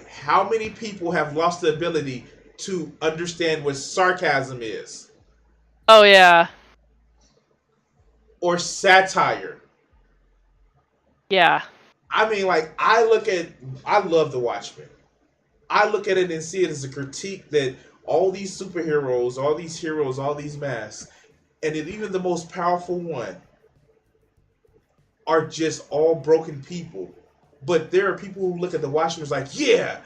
how many people have lost the ability to understand what sarcasm is Oh yeah. or satire? Yeah. I mean, like I love The Watchmen. I look at it and see it as a critique that all these superheroes, all these heroes, all these masks, and even the most powerful one are just all broken people. But there are people who look at the Watchmen like, yeah,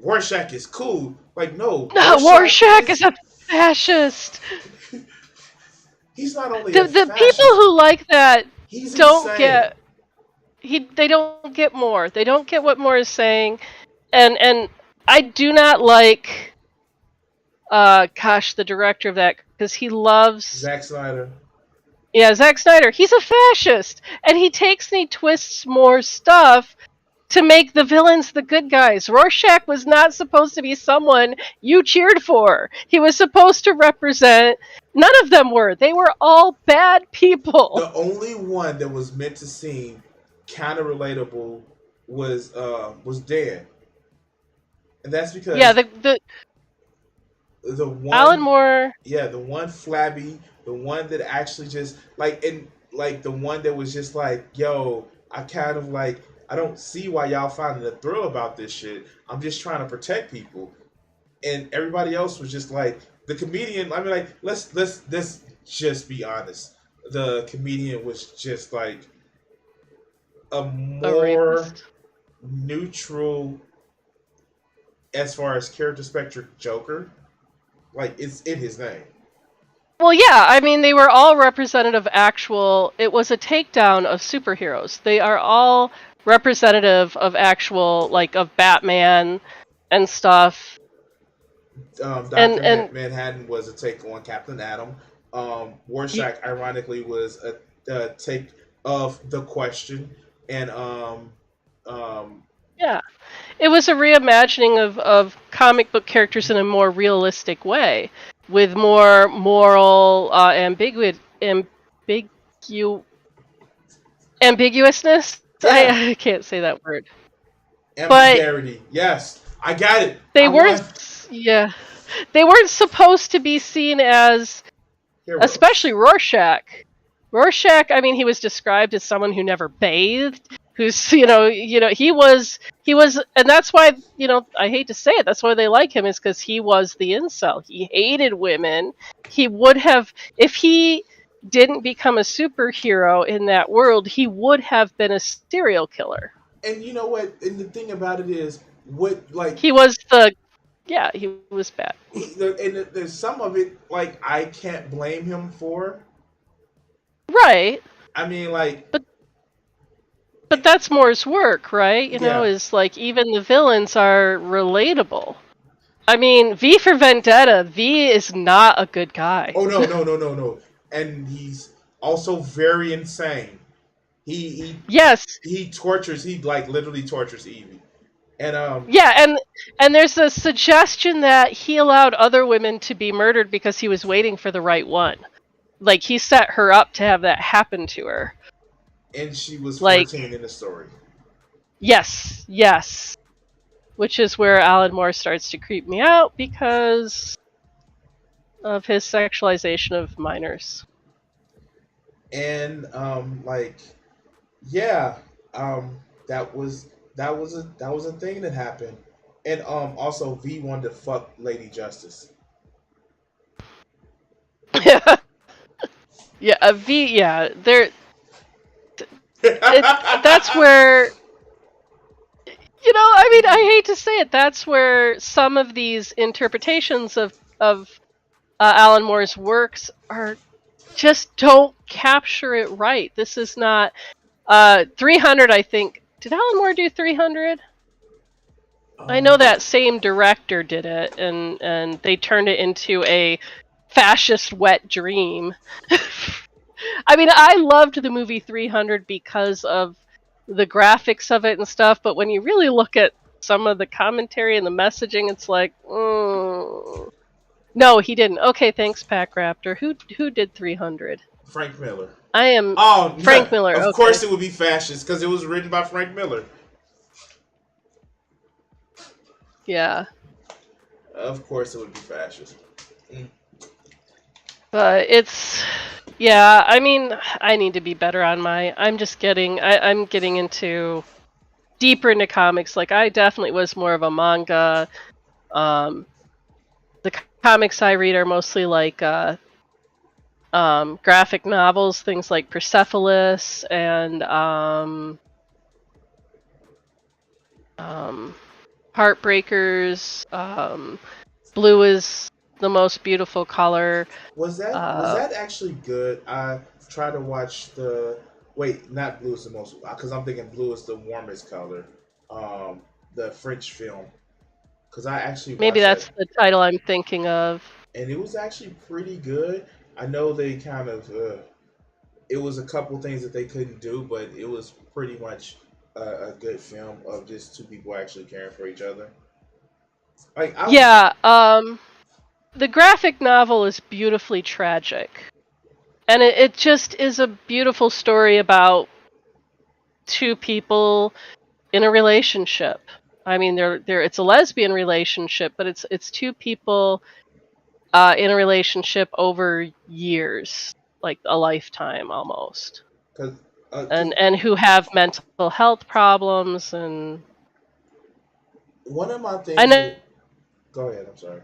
Rorschach is cool. Like, no, No, Rorschach Rorschach is is a fascist. he's not only a The people fascist, who like that he's don't insane. get they don't get more. They don't get what Moore is saying. And I do not like Kosh, the director of that, because he loves Zack Snyder. Zack Snyder. He's a fascist, and he takes and he twists more stuff to make the villains the good guys. Rorschach was not supposed to be someone you cheered for. He was supposed to represent. None of them were. They were all bad people. The only one that was meant to seem kind of relatable was Dan, and that's Yeah, because the the Alan one, Moore. yeah, the one flabby, the one that actually just like, and like the one that was just like, yo, I kind of like, I don't see why y'all finding the thrill about this shit. I'm just trying to protect people, and everybody else was just like the comedian. I mean, like, let's just be honest. The comedian was just like a A more rapist. neutral as far as character spectrum Joker. Like, it's in his name. Well, yeah, I mean, they were all representative actual. It was a takedown of superheroes. They are all representative of actual, like, of Batman and stuff. Doctor And Manhattan was a take on Captain Atom. y- Rorschach, ironically, was a take of the Question, and um, yeah, it was a reimagining of comic book characters in a more realistic way, with more moral ambigu- ambiguousness. yeah, I can't say that word, but ambiguity. Yes, I got it. they I weren't. want Yeah, they weren't supposed to be seen as, heroes. especially Rorschach. Rorschach, I mean, he was described as someone who never bathed, who's, he was, and that's why, I hate to say it, that's why they like him, is because he was the incel. He hated women. He would have, if he didn't become a superhero in that world, he would have been a serial killer. And you know what? And the thing about it is, what like He was the yeah, he was bad. there's some of it like I can't blame him for. Right. I mean, like, But but that's Moore's work, right? yeah. Is like even the villains are relatable. I mean, V for Vendetta, V is not a good guy. Oh no, no, no, no, no. And he's also very insane. He he Yes. he tortures. He like literally tortures Evie. And Yeah, and there's a suggestion that he allowed other women to be murdered because he was waiting for the right one. Like he set her up to have that happen to her. she was Like 14 in the story. yes, yes. Which is where Alan Moore starts to creep me out because of his sexualization of minors. And like, yeah, um, that was that was a thing that happened. And also V wanted to fuck Lady Justice. Yeah, a V. Yeah, there. That's where I mean, I hate to say it. That's where some of these interpretations of Alan Moore's works are just don't capture it right. This is not 300. I think did Alan Moore do 300? I know Um, that same director did it, and they turned it into a fascist wet dream. I mean, I loved the movie 300 because of the graphics of it and stuff, but when you really look at some of the commentary and the messaging, it's like, no, he didn't. Okay, thanks, Pack Raptor. Who did 300? Frank Miller. I am Oh, Frank Miller. of Okay, course it would be fascist because it was written by Frank Miller. yeah, Of course it would be fascist. Mm. but it's yeah. I mean, I need to be better on my. I'm just getting. I'm getting into deeper into comics. Like I definitely was more of a manga. Um, the comics I read are mostly like graphic novels, things like Persepolis and um, Heartbreakers. Blue is the most beautiful color. Was Uh, that actually good? I tried to watch the wait, not blue is the most because I'm thinking blue is the warmest color. Um, the French film because I actually Maybe watched that that's the title I'm thinking of. and it was actually pretty good. I know they kind of it was a couple things that they couldn't do, but it was pretty much a good film of just two people actually caring for each other. Like I was Yeah, the graphic novel is beautifully tragic. And it just is a beautiful story about two people in a relationship. I mean, they're it's a lesbian relationship, but it's two people in a relationship over years, like a lifetime almost, because and who have mental health problems. And one of my I things know. that go ahead. I'm sorry.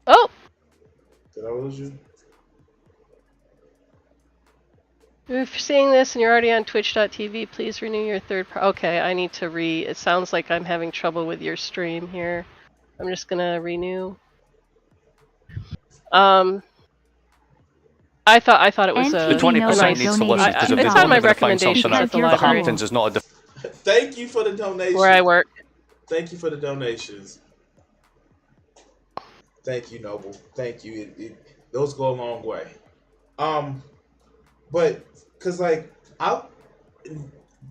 Oh, Did I lose you? if you're seeing this and you're already on Twitch.tv, please renew your okay, I need to It sounds like I'm having trouble with your stream here. I'm just gonna renew. Um, I thought it was The a 20% nice. needs to listen because if It's there's on one, my they're going to find recommendations something at out. the The library Hamptons is not a Thank you for the where I donation. work. Thank you for the donations. Thank you, Noble. Thank you. Those go a long way. Um, but because like I,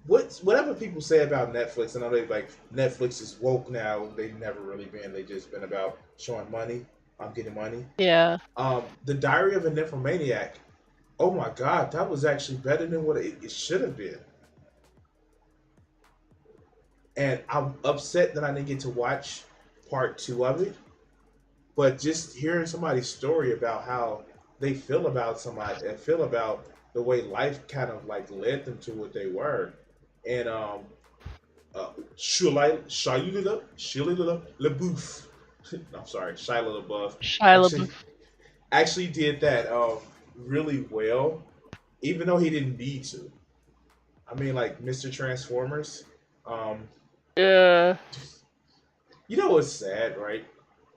whatever people say about Netflix, I know they like Netflix is woke now. They've never really been. They just been about showing money. I'm getting money. Yeah. The Diary of a Nymphomaniac. Oh my God, that was actually better than what it should have been. And I'm upset that I didn't get to watch part two of it. But just hearing somebody's story about how they feel about somebody and feel about the way life kind of like led them to what they were, and Shia LaBeouf. I'm sorry, Shia LaBeouf. Shia Actually, LaBeouf. actually did that really well, even though he didn't need to. I mean, like Mr. Transformers. Um, Uh, you know what's sad, right?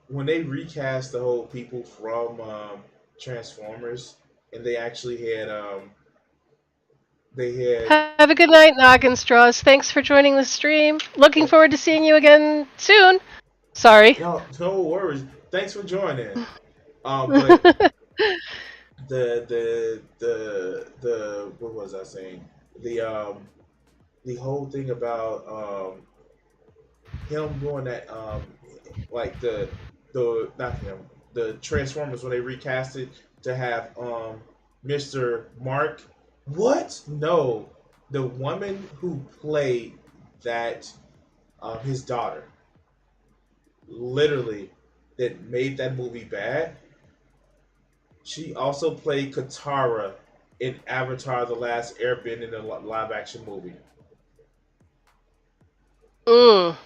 When they recast the whole people from Transformers, and they actually had they had have a good night, Noggin Straws. Thanks for joining the stream. Looking uh, forward to seeing you again soon. Sorry. no worries. Thanks for joining. But the what was I saying? The um the whole thing about him doing that like the not him the Transformers when they recast it to have Mr. Mark. What? No, the woman who played that his daughter, literally, that made that movie bad. She also played Katara in Avatar: The Last Airbender in the live action movie. mm,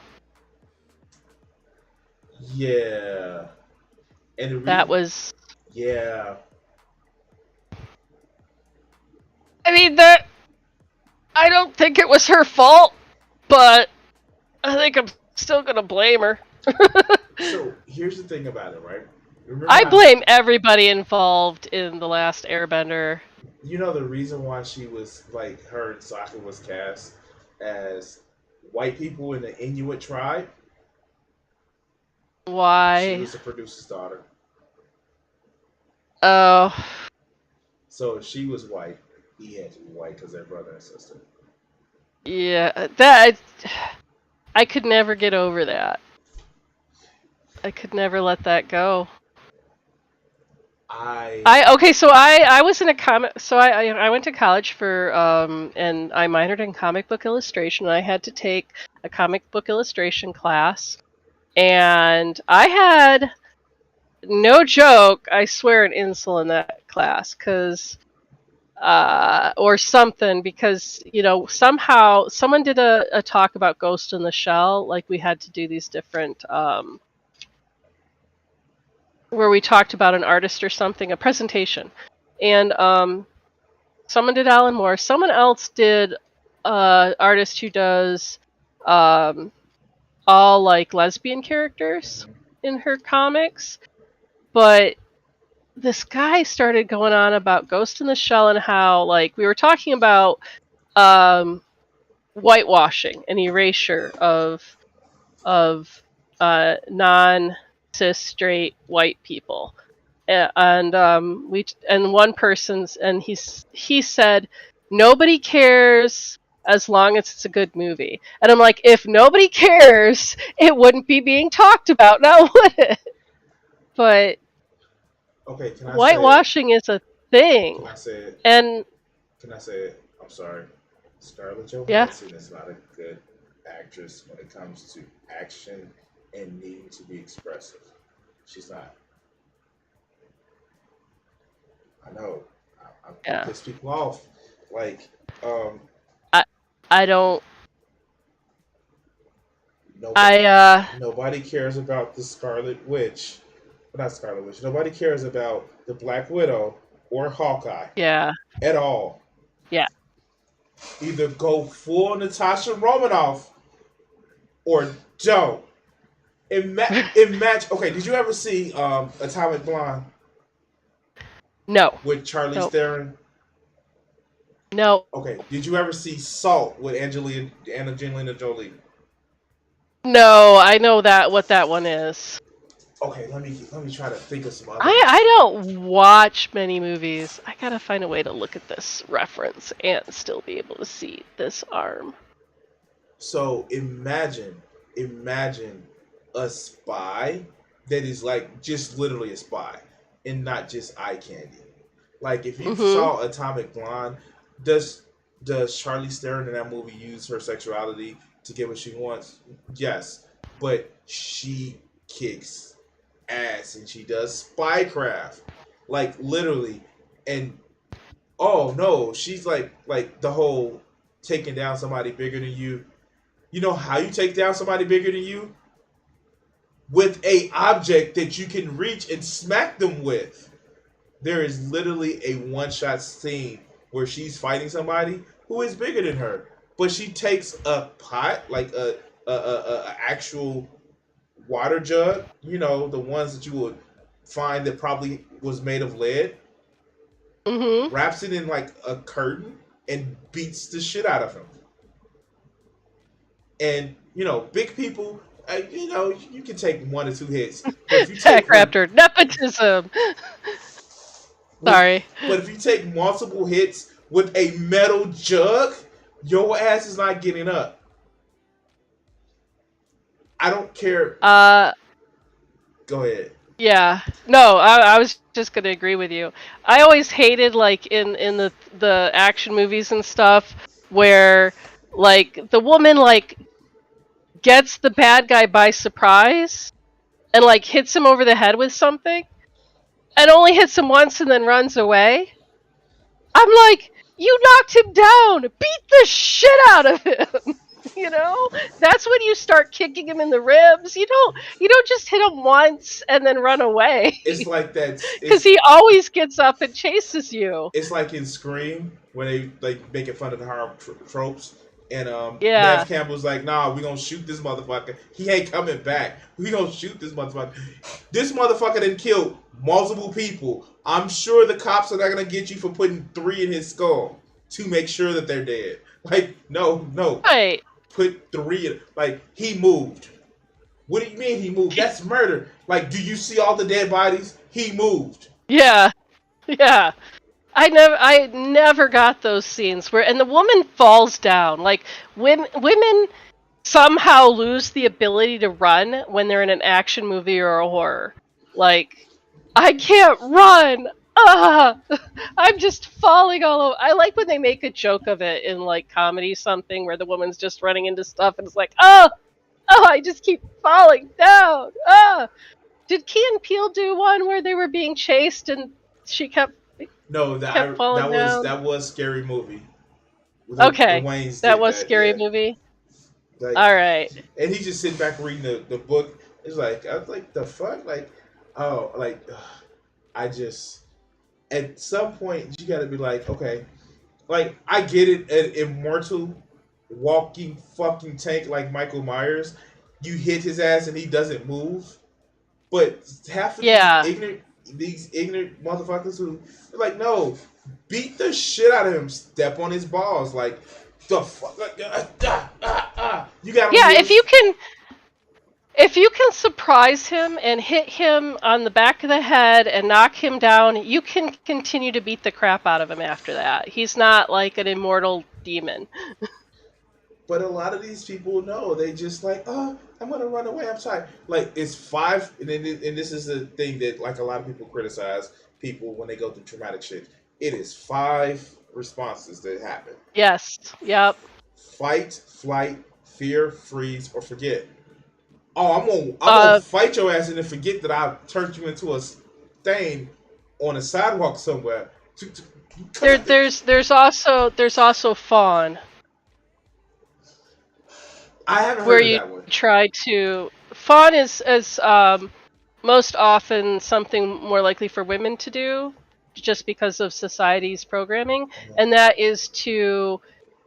Yeah, and that was. yeah. I mean, that. I don't think it was her fault, but I think I'm still gonna blame her. So here's the thing about it, right? Remember I how blame everybody involved in The Last Airbender. you know the reason why she was like her and Sokka was cast as white people in the Inuit tribe? She Why? was the producer's daughter. Oh, So if she was white, he had to be white because they're brother and sister. yeah. That. I could never get over that. I could never let that go. I I okay, so I was in a comic. So I went to college for and I minored in comic book illustration. And I had to take a comic book illustration class, and I had no joke. I swear an insult in that class because or something because somehow someone did a talk about Ghost in the Shell. Like we had to do these different where we talked about an artist or something, a presentation, and someone did Alan Moore. Someone else did artist who does um, all like lesbian characters mhm. in her comics. But this guy started going on about Ghost in the Shell and how like we were talking about um, whitewashing and erasure of non cis straight white people and one person's and he said nobody cares as long as it's a good movie, and I'm like, if nobody cares it wouldn't be being talked about now, would it? But Okay, can I say it? whitewashing is a thing. Can I say it? And Can I say it? I'm sorry. Scarlett yeah, Johansson is not a good actress when it comes to action and needing to be expressive. She's not. I know. I'm gonna yeah, piss people off. Like, um, i I don't nobody, I nobody cares about the Scarlet Witch. Not Scarlet Witch. Nobody cares about the Black Widow or Hawkeye yeah, at all. yeah. Either go full Natasha Romanoff or don't. Imagine. Okay, did you ever see Atomic Blonde No, with Charlize no, Theron? no, Okay, did you ever see Salt with Angelina Jolie? no. I know that what that one is. Okay, let me try to think of some other I ones. don't watch many movies. I gotta find a way to look at this reference and still be able to see this arm. So imagine a spy that is like just literally a spy and not just eye candy. Like if you Mm-hmm. saw Atomic Blonde, does does Charlize Theron in that movie use her sexuality to get what she wants? Yes, but she kicks ass and she does spycraft, like literally. And oh no, she's like the whole taking down somebody bigger than you. You know how you take down somebody bigger than you? With a object that you can reach and smack them with. There is literally a one shot scene where she's fighting somebody who is bigger than her, but she takes a pot, like a actual water jug, the ones that you would find that probably was made of lead, Mm-hmm. wraps it in like a curtain and beats the shit out of him. And big people, you can take one or two hits, but if you Heck, take Raptor, nepotism. but Sorry. but if you take multiple hits with a metal jug, your ass is not getting up. I don't care. Uh, Go ahead. yeah. No, I was just gonna agree with you. I always hated like in the action movies and stuff where like the woman like gets the bad guy by surprise and like hits him over the head with something and only hits him once and then runs away. I'm like, you knocked him down. Beat the shit out of him. You know, that's when you start kicking him in the ribs. You don't just hit him once and then run away It's like that. because he always gets up and chases you. It's like in Scream when they like making fun of the horror tropes, and Yeah, Nev Campbell's like, "Nah, we gonna shoot this motherfucker. He ain't coming back. We gonna shoot this motherfucker. This motherfucker done killed multiple people. I'm sure the cops are not gonna get you for putting three in his skull to make sure that they're dead. Like, no, no, right. put three in. Like, he moved. What do you mean he moved? That's murder. Like, do you see all the dead bodies? He moved. Yeah, yeah. I never got those scenes where and the woman falls down. Like women somehow lose the ability to run when they're in an action movie or a horror. Like, I can't run. Ah, I'm just falling all over. I like when they make a joke of it in like comedy something where the woman's just running into stuff and it's like, oh, I just keep falling down. Ah, did Key and Peele do one where they were being chased and she No, kept falling down? that was scary movie. The Okay, Waynes that did was that, scary yeah. movie. Like, All right. and he's just sitting back reading the book. It's like I was like, the fuck, like, oh, like, I just at some point you got to be like, okay, like I get it, an immortal walking fucking tank like Michael Myers, you hit his ass and he doesn't move. But half of Yeah. these ignorant motherfuckers who are like, no, beat the shit out of him, step on his balls, like the fuck, like, you got him Yeah, here. if you can surprise him and hit him on the back of the head and knock him down, you can continue to beat the crap out of him after that. He's not like an immortal demon. But a lot of these people know they just like, oh, I'm gonna run away. I'm sorry. Like it's five, and this is the thing that like a lot of people criticize people when they go through traumatic shit. It is five responses that happen: Yes. Yep. fight, flight, fear, freeze, or forget. Oh, I'm gonna Uh fight your ass and then forget that I turned you into a stain on a sidewalk somewhere. Come there at the, there's also fawn I haven't where heard of you that one. try to fawn is most often something more likely for women to do just because of society's programming, and that is to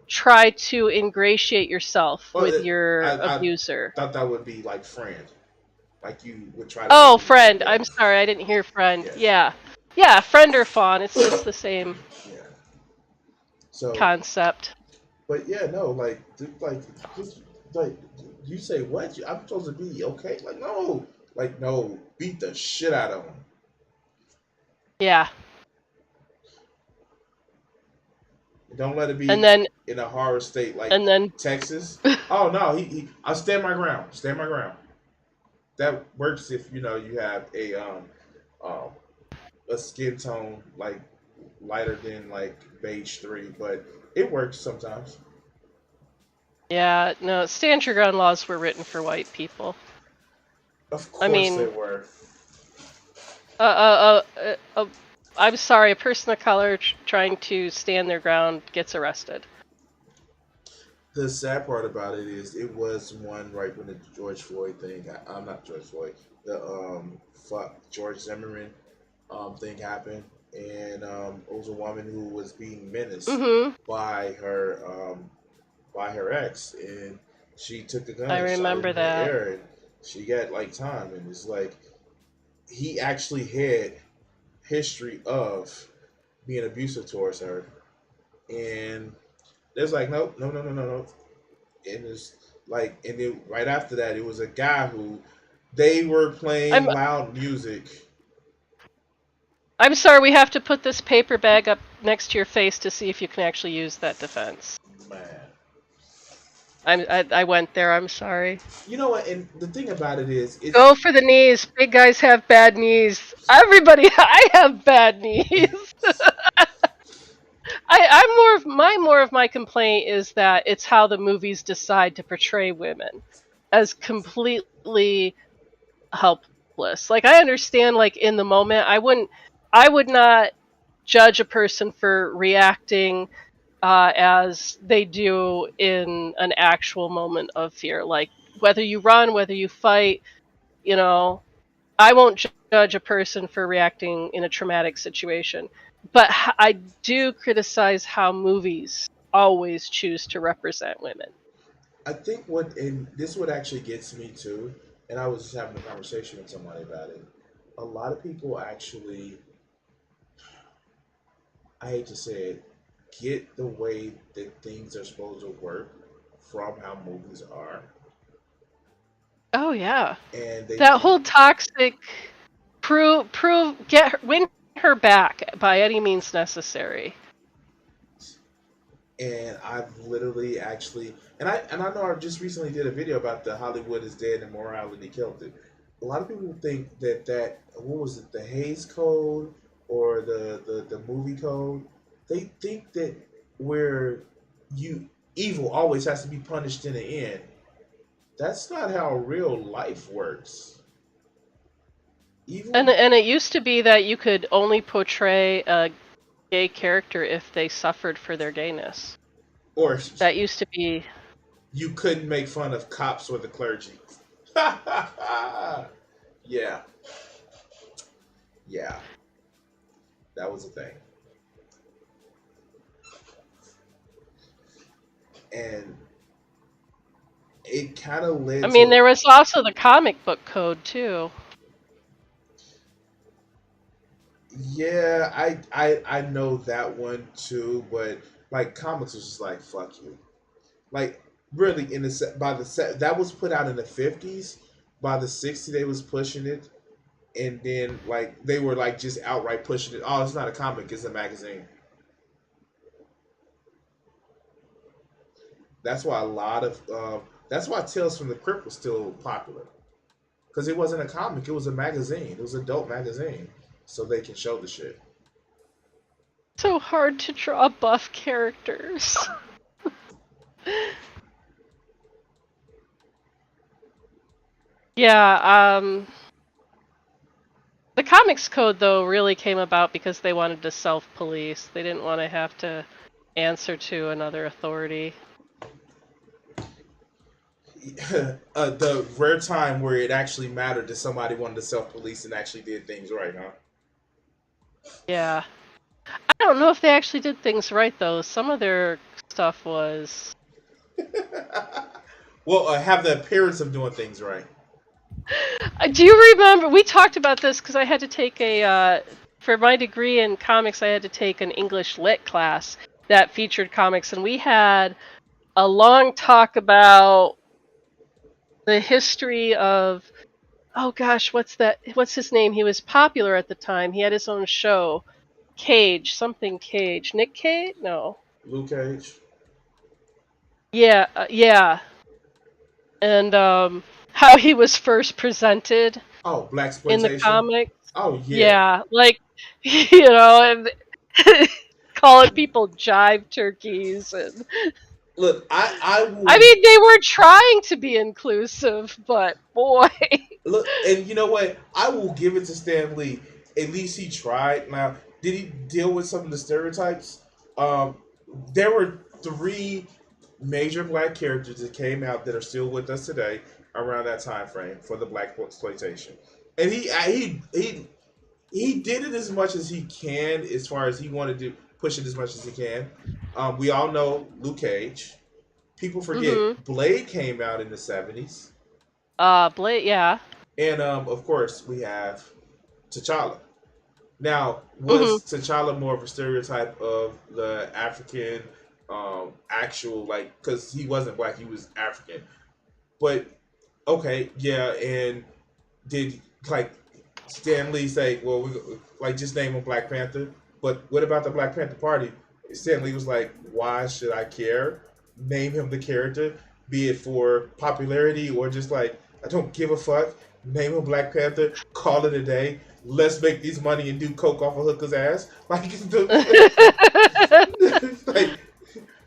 try to ingratiate yourself Well, with your I abuser. thought that would be like friend, like you would try to Oh, make me. friend. Yeah, I'm sorry, I didn't hear friend. yeah, Yeah. Yeah, friend or fawn. It's the same yeah. So, concept. but yeah, no, like, like, just like you say, what? I'm supposed to be okay? Like no, beat the shit out of him. Yeah. Don't let it And be then in a horror state like and then Texas. Oh no, I'll stand my ground. Stand my ground. That works if you have um a skin tone like lighter than like beige 3, but it works sometimes. yeah, no, stand your ground laws were written for white people. Of I course they mean, were. uh, uh, uh, uh, uh I'm sorry, a person of color trying to stand their ground gets arrested. The sad part about it is it was one right when the George Floyd thing. I'm not George Floyd. The fuck George Zimmerman thing happened. and it was a woman who was being menaced Mhm. by her by her ex, and she took the gun I and shot it remember in the that. air, and she got like time, and it's like he actually had history of being abusive towards her, and there's like nope, no, no, no, no, no, and it's like, and then right after that, it was a guy who they were playing I'm loud music. I'm sorry. We have to put this paper bag up next to your face to see if you can actually use that defense. Man, I went there. I'm sorry. you know what? And the thing about it is, it's Go for the knees. Big guys have bad knees. Everybody, I have bad knees. I'm more of my complaint is that it's how the movies decide to portray women as completely helpless. Like I understand, like in the moment, I would not judge a person for reacting as they do in an actual moment of fear. Like whether you run, whether you fight, you know, I won't judge a person for reacting in a traumatic situation. But I do criticize how movies always choose to represent women. I think what, and this what actually gets me too, and I was just having a conversation with somebody about it. A lot of people actually, I hate to say it, get the way that things are supposed to work from how movies are, Oh yeah, and they that think, whole toxic get her, win her back by any means necessary. and I've literally actually, and I know I just recently did a video about the Hollywood is dead and morality killed it. A lot of people think that what was it, the Hayes Code or the movie code? They think that where you evil always has to be punished in the end. That's not how real life works. Evil, And it used to be that you could only portray a gay character if they suffered for their gayness. or That used to be. you couldn't make fun of cops or the clergy. Yeah, yeah, that was a thing. And it kind of I led mean, to, there was also the comic book code too. yeah, I know that one too, but like comics was just like fuck you, like really in the by the set that was put out in the 50s, by the 60s they was pushing it, and then like they were like just outright pushing it, oh it's not a comic, it's a magazine. That's why a lot of that's why Tales from the Crypt was still popular, because it wasn't a comic, it was a magazine, it was an adult magazine, so they can show the shit. So hard to draw buff characters. Yeah, the comics code though really came about because they wanted to self-police. They didn't want to have to answer to another authority. The rare time where it actually mattered that somebody wanted to self police and actually did things right, Yeah. I don't know if they actually did things right though. Some of their stuff was. huh? Well, have the appearance of doing things right. Do you remember we talked about this because I had to take a for my degree in comics I had to take an English lit class that featured comics and we had a long talk about the history of oh gosh, what's his name? He was popular at the time. He had his own show. Cage, something Cage. Nick Cage? No. Luke Cage. Yeah, yeah. And how he was first presented Oh, black in the exploitation. comics. Oh yeah. Yeah, like and calling people jive turkeys and Look, I I will mean they were trying to be inclusive, but boy. look, and you know what? I will give it to Stan Lee. At least he tried. Now, did he deal with some of the stereotypes? Um, there were three major black characters that came out that are still with us today around that time frame for the black exploitation, and he he did it as much as he can, as far as he wanted to push it as much as he can. We all know Luke Cage. People Mhm. forget Blade came out in the 70s, Blade, yeah. and of course we have T'Challa. Now, Mhm. was T'Challa more of a stereotype of the African, actual, like, because he wasn't black, he was African. But okay, yeah, and did, like, Stan Lee say, well, we, like, just name him Black Panther? But what about the Black Panther Party? Stan Lee was like, why should I care? Name him the character, be it for popularity or just like, I don't give a fuck. Name him Black Panther, call it a day. Let's make this money and do coke off a hooker's ass. Like,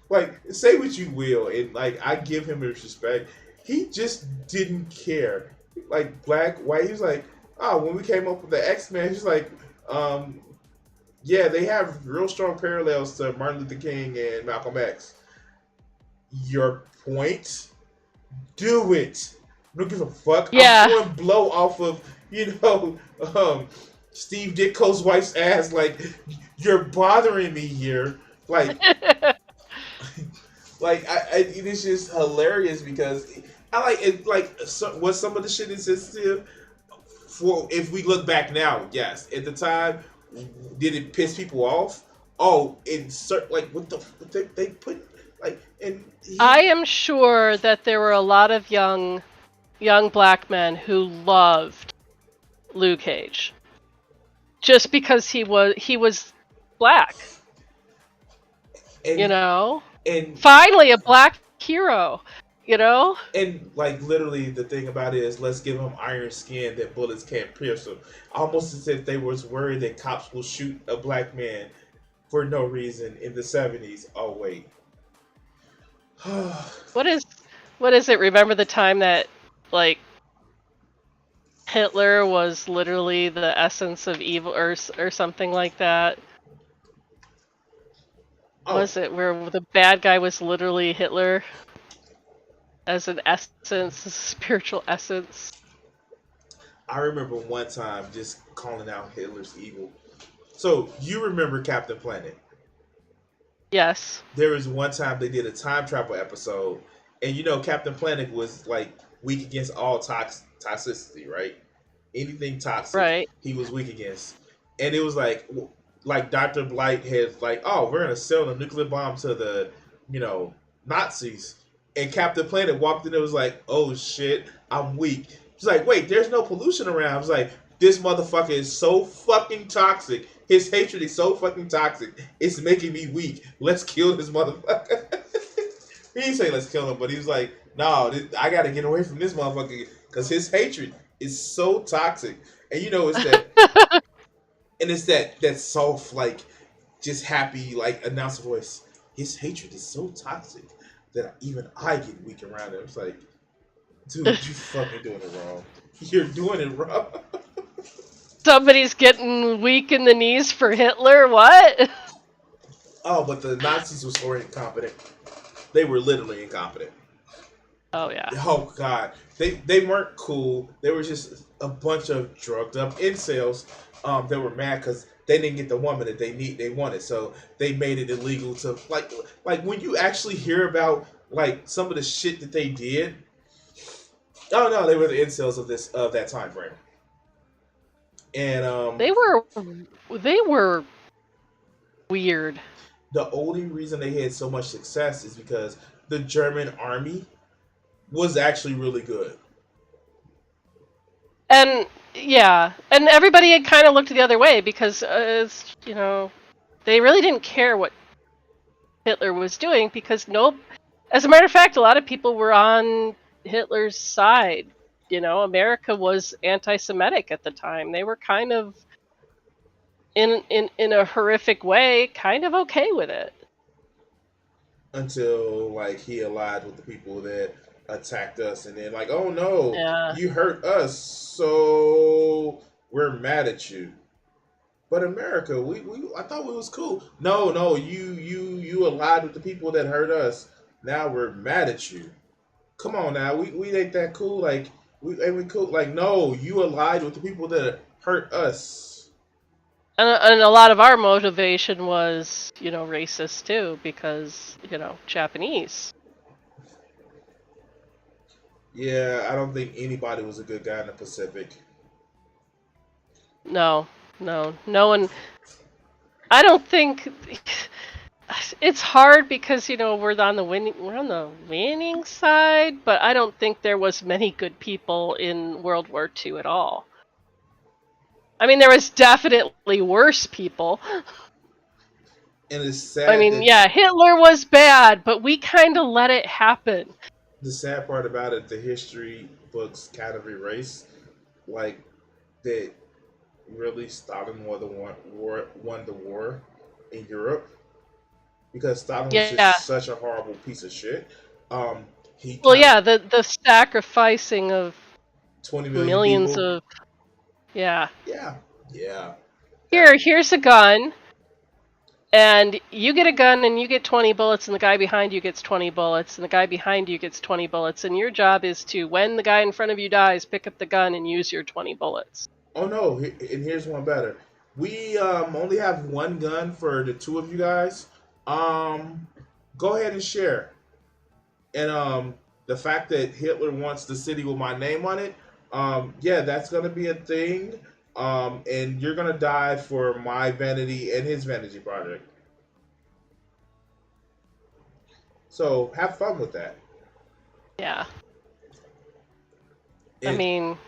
like, say what you will, and like I give him his respect. He just didn't care. Like black, white. He was like, oh, when we came up with the X Men, he's like, um, yeah, they have real strong parallels to Martin Luther King and Malcolm X. Your point? Do it. I don't give a fuck. I'm Yeah. throwing blow off of, um, Steve Ditko's wife's ass. Like, you're bothering me here. It's just hilarious because I like it. Like, was some of the shit insensitive? For if we look back now, yes. At the time, did it piss people off? Oh, like what they put, like, and I he am sure that there were a lot of young black men who loved Luke Cage just because he was black, you and know? and Finally a black hero, you know? and like literally the thing about it is, let's give him iron skin that bullets can't pierce him. Almost as if they was worried that cops will shoot a black man for no reason in the 70s. Oh wait. What is what is it? Remember the time that like Hitler was literally the essence of evil or something like that? Oh, Was it where the bad guy was literally Hitler as an essence, a spiritual essence? I remember one time just calling out Hitler's evil. So you remember Captain Planet? Yes. There was one time they did a time travel episode, and Captain Planet was like weak against all toxicity, right? Anything toxic, Right. he was weak against. And it was like Dr. Blight had like, oh, we're gonna sell a nuclear bomb to the, you know, Nazis. And Captain Planet walked in and was like, oh shit, I'm weak. She's like, wait, there's no pollution around. I was like, this motherfucker is so fucking toxic. His hatred is so fucking toxic. It's making me weak. Let's kill this motherfucker. He didn't say let's kill him, but he was like, no, I gotta get away from this motherfucker because his hatred is so toxic. And it's that soft, like, just happy, like, announcer voice. His hatred is so toxic that even I get weak around him. It's like, dude, you fucking doing it wrong. You're doing it wrong. Somebody's getting weak in the knees for Hitler? What? Oh, but the Nazis were incompetent. They were literally incompetent. Oh yeah. Oh god, they weren't cool. They were just a bunch of drugged up incels. That were mad because they didn't get the woman that they wanted, so they made it illegal to like when you actually hear about like some of the shit that they did. Oh no, they were the incels of that time frame, and They were weird. the only reason they had so much success is because the German army was actually really good. And yeah, and everybody had kind of looked the other way because they really didn't care what Hitler was doing because no, as a matter of fact, a lot of people were on Hitler's side. America was anti-Semitic at the time. They were kind of in a horrific way, kind of okay with it. Until like he allied with the people that attacked us, and then like, oh no, Yeah. you hurt us, so we're mad at you. But America, we I thought we was cool. No, no, you allied with the people that hurt us. Now we're mad at you. Come on now, we ain't that cool. Like we ain't we cool. Like no, you allied with the people that hurt us. And a lot of our motivation was, racist too, because, Japanese. Yeah, I don't think anybody was a good guy in the Pacific. No, no one. I don't think it's hard because we're on the winning side, but I don't think there was many good people in World War II at all. I mean, there was definitely worse people. And it's I sad mean, that yeah, Hitler was bad, but we kind of let it happen. the sad part about it, the history books kind of erase like that. Really, Stalin won the war in Europe because Stalin was Yeah. just such a horrible piece of shit. Um, he Well, kind of yeah, the sacrificing of 20 million millions people. of yeah. Yeah, yeah. That Here's a gun, and you get a gun and you get 20 bullets, and the guy behind you gets 20 bullets, and the guy behind you gets 20 bullets, and your job is to, when the guy in front of you dies, pick up the gun and use your 20 bullets. Oh no! And here's one better. We only have one gun for the two of you guys. Um, go ahead and share. And the fact that Hitler wants the city with my name on it, yeah, that's gonna be a thing. And you're gonna die for my vanity and his vanity project. So have fun with that. Yeah. I And mean,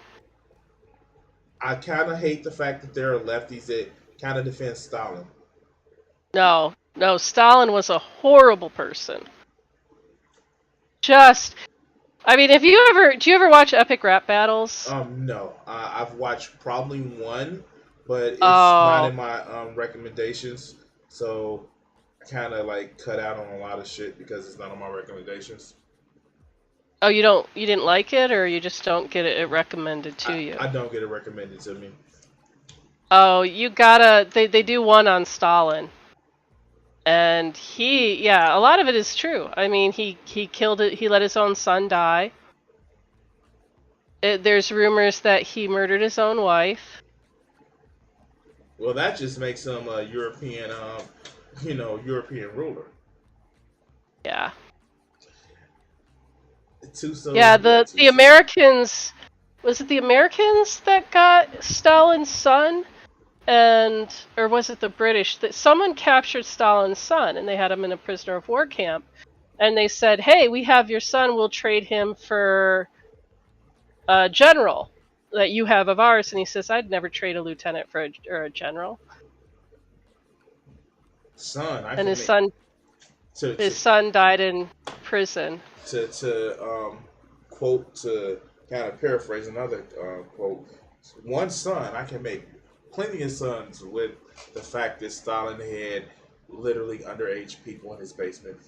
I kind of hate the fact that there are lefties that kind of defend Stalin. no, Stalin was a horrible person. Just, I mean, do you ever watch epic rap battles? No, I've watched probably one, but it's not Oh, in my recommendations. So I kind of like cut out on a lot of shit because it's not on my recommendations. oh, you didn't like it, or you just don't get it recommended to you? I don't get it recommended to me. Oh, you gotta. They do one on Stalin, and yeah, a lot of it is true. I mean, he killed it. He let his own son die. There's rumors that he murdered his own wife. Well, that just makes him a European, European ruler. Yeah, Too yeah. soon? Yeah, The too the soon. Americans, was it the Americans that got Stalin's son? And or was it the British that someone captured Stalin's son and they had him in a prisoner of war camp, and they said, "Hey, we have your son. We'll trade him for a general that you have of ours." And he says, "I'd never trade a lieutenant for a general." Son, I And can his make son to his to son died in prison. to quote to kind of paraphrase another quote. One son, I can make plenty of sons with the fact that Stalin had literally underage people in his basement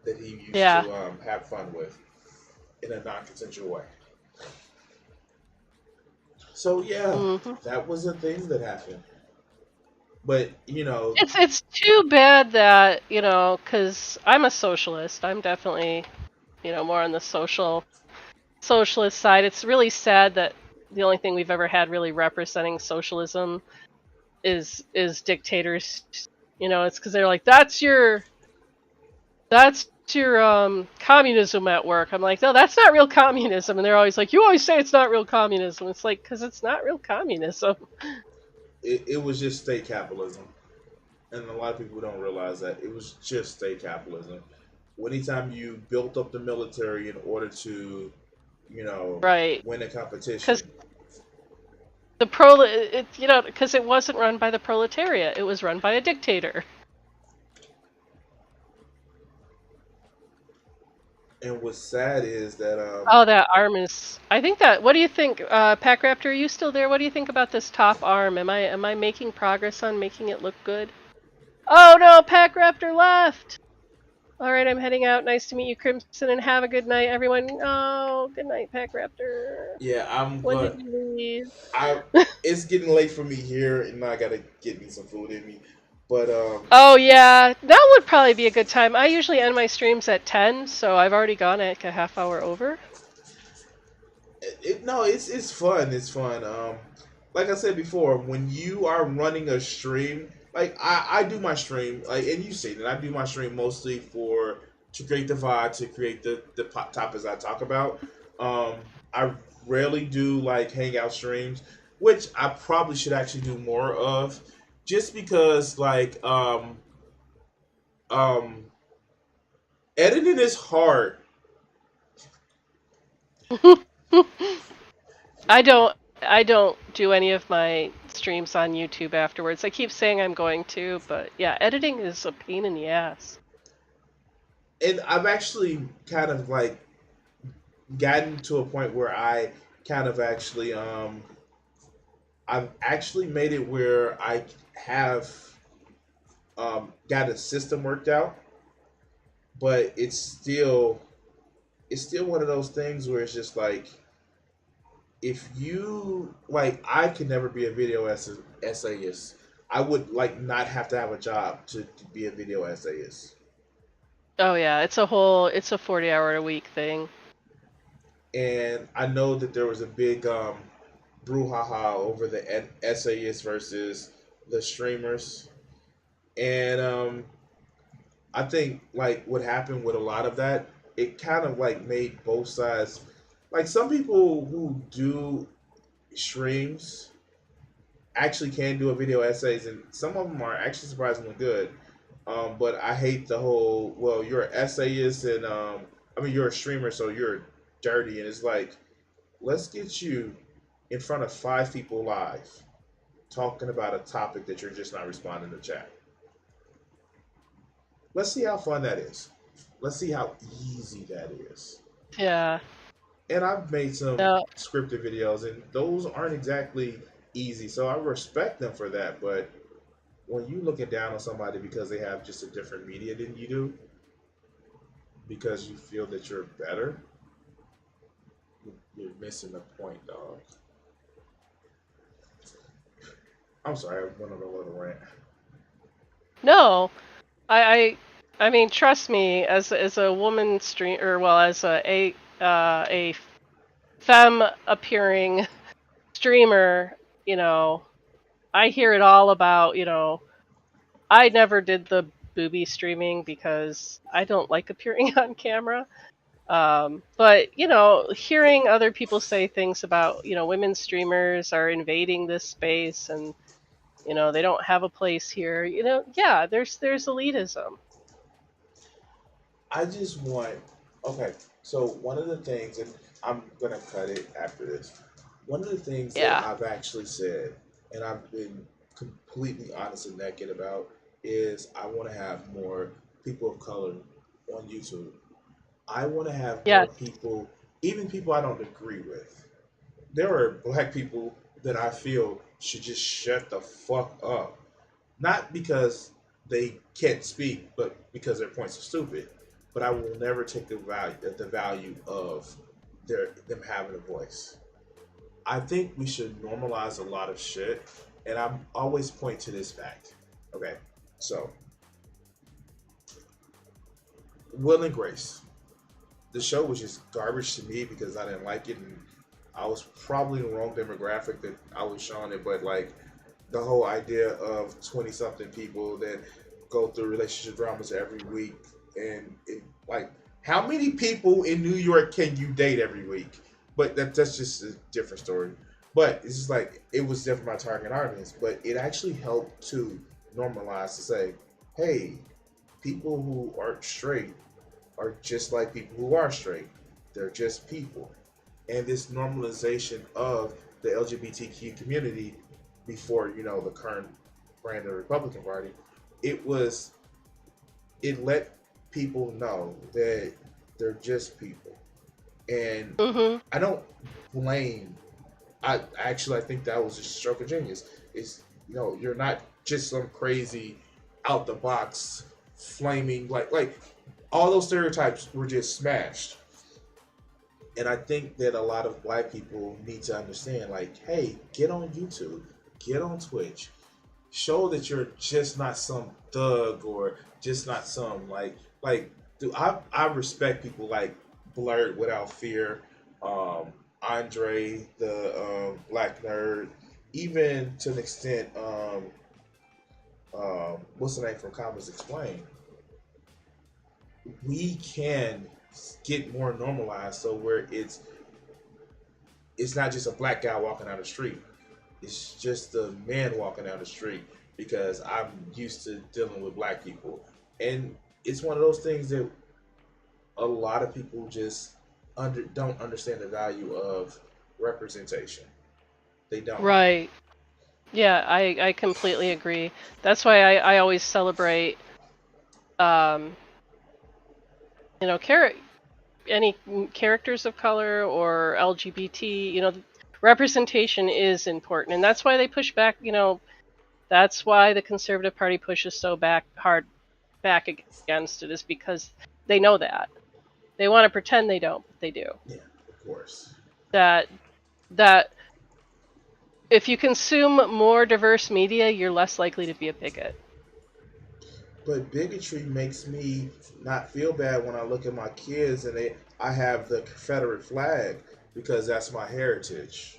that he used Yeah. to have fun with in a non-consensual way. So yeah, hmm that was a thing that happened. But It's too bad that because I'm a socialist. I'm definitely more on the socialist side. It's really sad that the only thing we've ever had really representing socialism is dictators. It's because they're like, that's your communism at work. I'm like, no, that's not real communism. And they're always like, you always say it's not real communism. It's like, because it's not real communism. it was just state capitalism, and a lot of people don't realize that it was just state capitalism. Anytime you built up the military in order to, Right. win a Because competition. because it wasn't run by the proletariat. It was run by a dictator. And what's sad is that Oh, that arm is. I think that. What do you think, Pack Raptor? Are you still there? What do you think about this top arm? Am I making progress on making it look good? Oh no, Pack Raptor left. All right, I'm heading out. Nice to meet you, Crimson, and have a good night, everyone. Oh, good night, Pack Raptor. yeah, I'm When going. did you I leave? It's getting late for me here, and I gotta get me some food in me. But Oh yeah, that would probably be a good time. I usually end my streams at 10, so I've already gone like a half hour over. no, it's fun. It's fun. like I said before, when you are running a stream, like I do my stream, like, and you see that I do my stream mostly for to create the vibe, to create the topics I talk about. Um, I rarely do like hangout streams, which I probably should actually do more of, just because um editing is hard. I don't do any of my streams on YouTube afterwards. I keep saying I'm going to, but yeah, editing is a pain in the ass. And I've actually kind of like gotten to a point where I kind of actually I've actually made it where I have got a system worked out, but it's still one of those things where it's just like, if you like, I could never be a video essayist. I would like not have to have a job to be a video essayist. Oh yeah, it's a 40-hour a week thing. And I know that there was a big brouhaha over the essayists versus the streamers. And I think like what happened with a lot of that, it kind of like made both sides. Like some people who do streams actually can do a video essays, and some of them are actually surprisingly good. But I hate the whole, well, you're an essayist, and I mean you're a streamer, so you're dirty, and it's like, let's get you in front of 5 people live talking about a topic that you're just not responding to chat. Let's see how fun that is. Let's see how easy that is. Yeah. And I've made some No. scripted videos, and those aren't exactly easy. So I respect them for that. But when you looking down on somebody because they have just a different media than you do, because you feel that you're better, you're missing the point, dog. I'm sorry, I went on a little rant. No. I I mean, trust me, as a woman stream, or well, as a femme appearing streamer, you know, I hear it all about, I never did the booby streaming because I don't like appearing on camera. But hearing other people say things about, women streamers are invading this space and they don't have a place here. Yeah, there's elitism. I just want, okay. So one of the things, and I'm gonna cut it after this. One of the things that Yeah. I've actually said, and I've been completely honest and naked about, is I want to have more people of color on YouTube. I want to have more Yes. people, even people I don't agree with. There are black people that I feel should just shut the fuck up, not because they can't speak, but because their points are stupid. But I will never take the value of them having a voice. I think we should normalize a lot of shit, and I'm always point to this fact. Okay, so Will and Grace, the show was just garbage to me because I didn't like it, and I was probably the wrong demographic that I was showing it. But like the whole idea of 20 something people that go through relationship dramas every week, and like, how many people in New York can you date every week? But that's just a different story. But it's just like, it was different my target audience, but it actually helped to normalize to say, hey, people who aren't straight are just like people who are straight. They're just people. And this normalization of the LGBTQ community before, the current brand of the Republican Party, it was it let people know that they're just people. And Mhm. I don't blame, I think that was just a stroke of genius. Is, you're not just some crazy out the box flaming, like all those stereotypes were just smashed. And I think that a lot of black people need to understand, like, hey, get on YouTube, get on Twitch, show that you're just not some thug, or just not some like dude, I respect people like Blurred Without Fear, Andre the Black Nerd, even to an extent, what's the name from Comics Explain? We can get more normalized so where it's not just a black guy walking down the street. It's just a man walking down the street because I'm used to dealing with black people, and it's one of those things that a lot of people just don't understand the value of representation. They don't. Right. Yeah, I completely agree. That's why I always celebrate, um, you know, any characters of color or LGBT. Representation is important, and that's why they push back. That's why the Conservative Party pushes so hard back against it, is because they know that. They want to pretend they don't, but they do. Yeah, of course. That that if you consume more diverse media, you're less likely to be a bigot. But bigotry makes me not feel bad when I look at my kids and I have the Confederate flag because that's my heritage.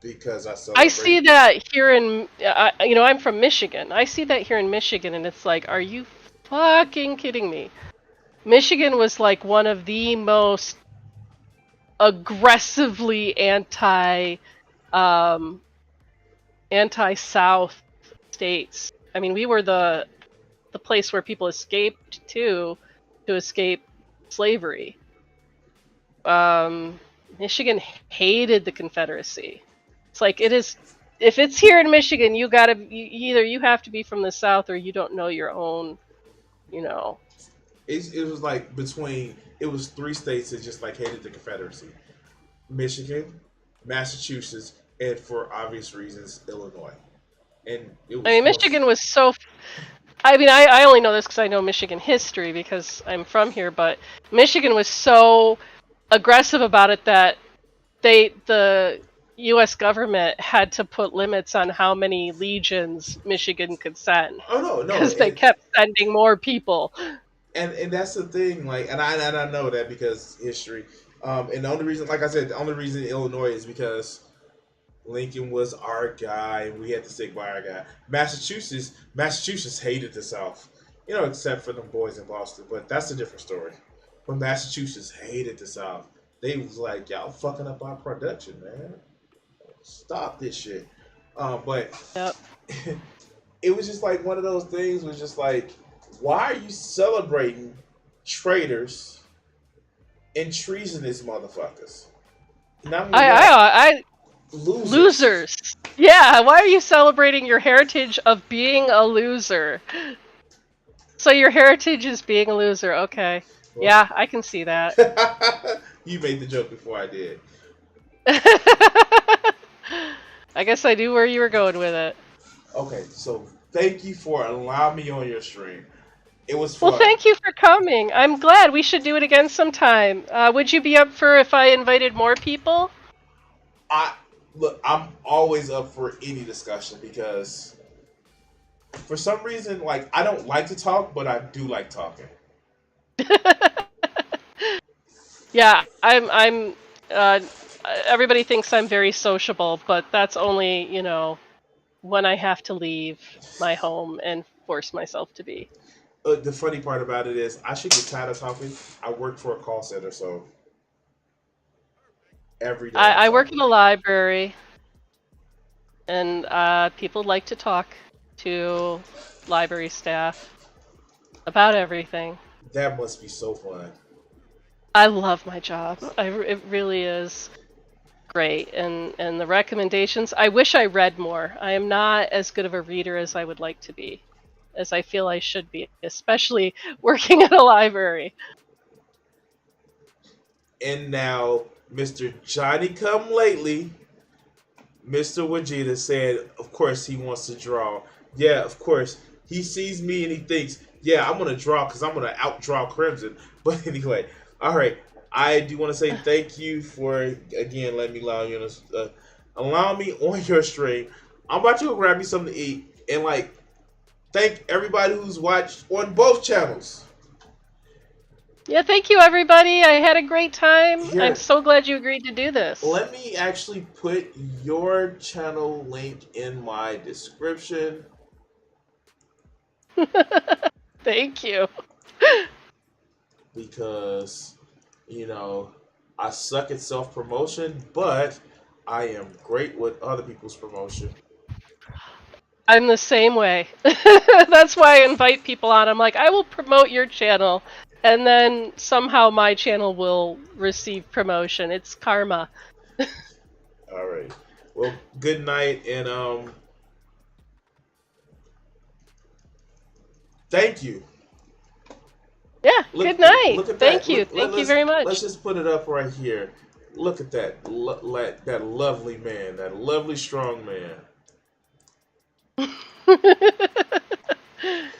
Because I I see celebrate. that here I'm from Michigan. I see that here in Michigan, and it's like, are you fucking kidding me? Michigan was like one of the most aggressively um, anti-South states. I mean, we were the place where people escaped to escape slavery. Michigan hated the Confederacy. It's like, it is. If it's here in Michigan, either you have to be from the South or you don't know your own. You know. It was like between it was three states that just like hated the Confederacy: Michigan, Massachusetts, and for obvious reasons, Illinois. And it I was mean, most. Michigan was so. I mean, I only know this because I know Michigan history because I'm from here. But Michigan was so aggressive about it that the U.S. government had to put limits on how many legions Michigan could send Oh no, no, because they kept sending more people. and that's the thing. Like, and I know that because history. And the only reason, like I said, the only reason Illinois is because Lincoln was our guy, and we had to stick by our guy. Massachusetts hated the South, except for them boys in Boston. But that's a different story. But Massachusetts hated the South. They was like, y'all fucking up our production, man. Stop this shit. But Yep. it was just like one of those things. Was just like, why are you celebrating traitors and treasonous motherfuckers? Not only that, I losers. losers. Yeah, why are you celebrating your heritage of being a loser? So your heritage is being a loser. Okay. Well, Yeah, I can see that. you made the joke before I did. I guess I knew where you were going with it. Okay, so thank you for allowing me on your stream. It was Well, fun. thank you for coming. I'm glad. We should do it again sometime. Would you be up for if I invited more people? I look. I'm always up for any discussion because for some reason, like I don't like to talk, but I do like talking. Yeah, I'm. Uh, Everybody thinks I'm very sociable, but that's only when I have to leave my home and force myself to be. The funny part about it is, I should get tired of talking. I work for a call center, so every day I'm I work in talking. a library, and people like to talk to library staff about everything. That must be so fun. I love my job. It really is great, and the recommendations. I wish I read more. I am not as good of a reader as I would like to be, as I feel I should be, especially working at a library. And now, Mr. Johnny Come Lately, Mr. Wajita said, of course, he wants to draw. Yeah, of course. He sees me and he thinks, yeah, I'm going to draw because I'm going to outdraw Crimson. But anyway, all right. I do want to say thank you for, again, letting me allow me on your stream. I'm about to go grab me something to eat and, thank everybody who's watched on both channels. Yeah, thank you, everybody. I had a great time. I'm Here, so glad you agreed to do this. let me actually put your channel link in my description Thank you. because, you know, I suck at self promotion, but I am great with other people's promotion. I'm the same way. That's why I invite people on. I'm like, I will promote your channel, and then somehow my channel will receive promotion. It's karma. All right. Well, good night, and thank you. Yeah, Look, good night. look at that. Thank you. Look, Thank you very let's much. just put it up right here. Look at that, that lovely man, that lovely strong man.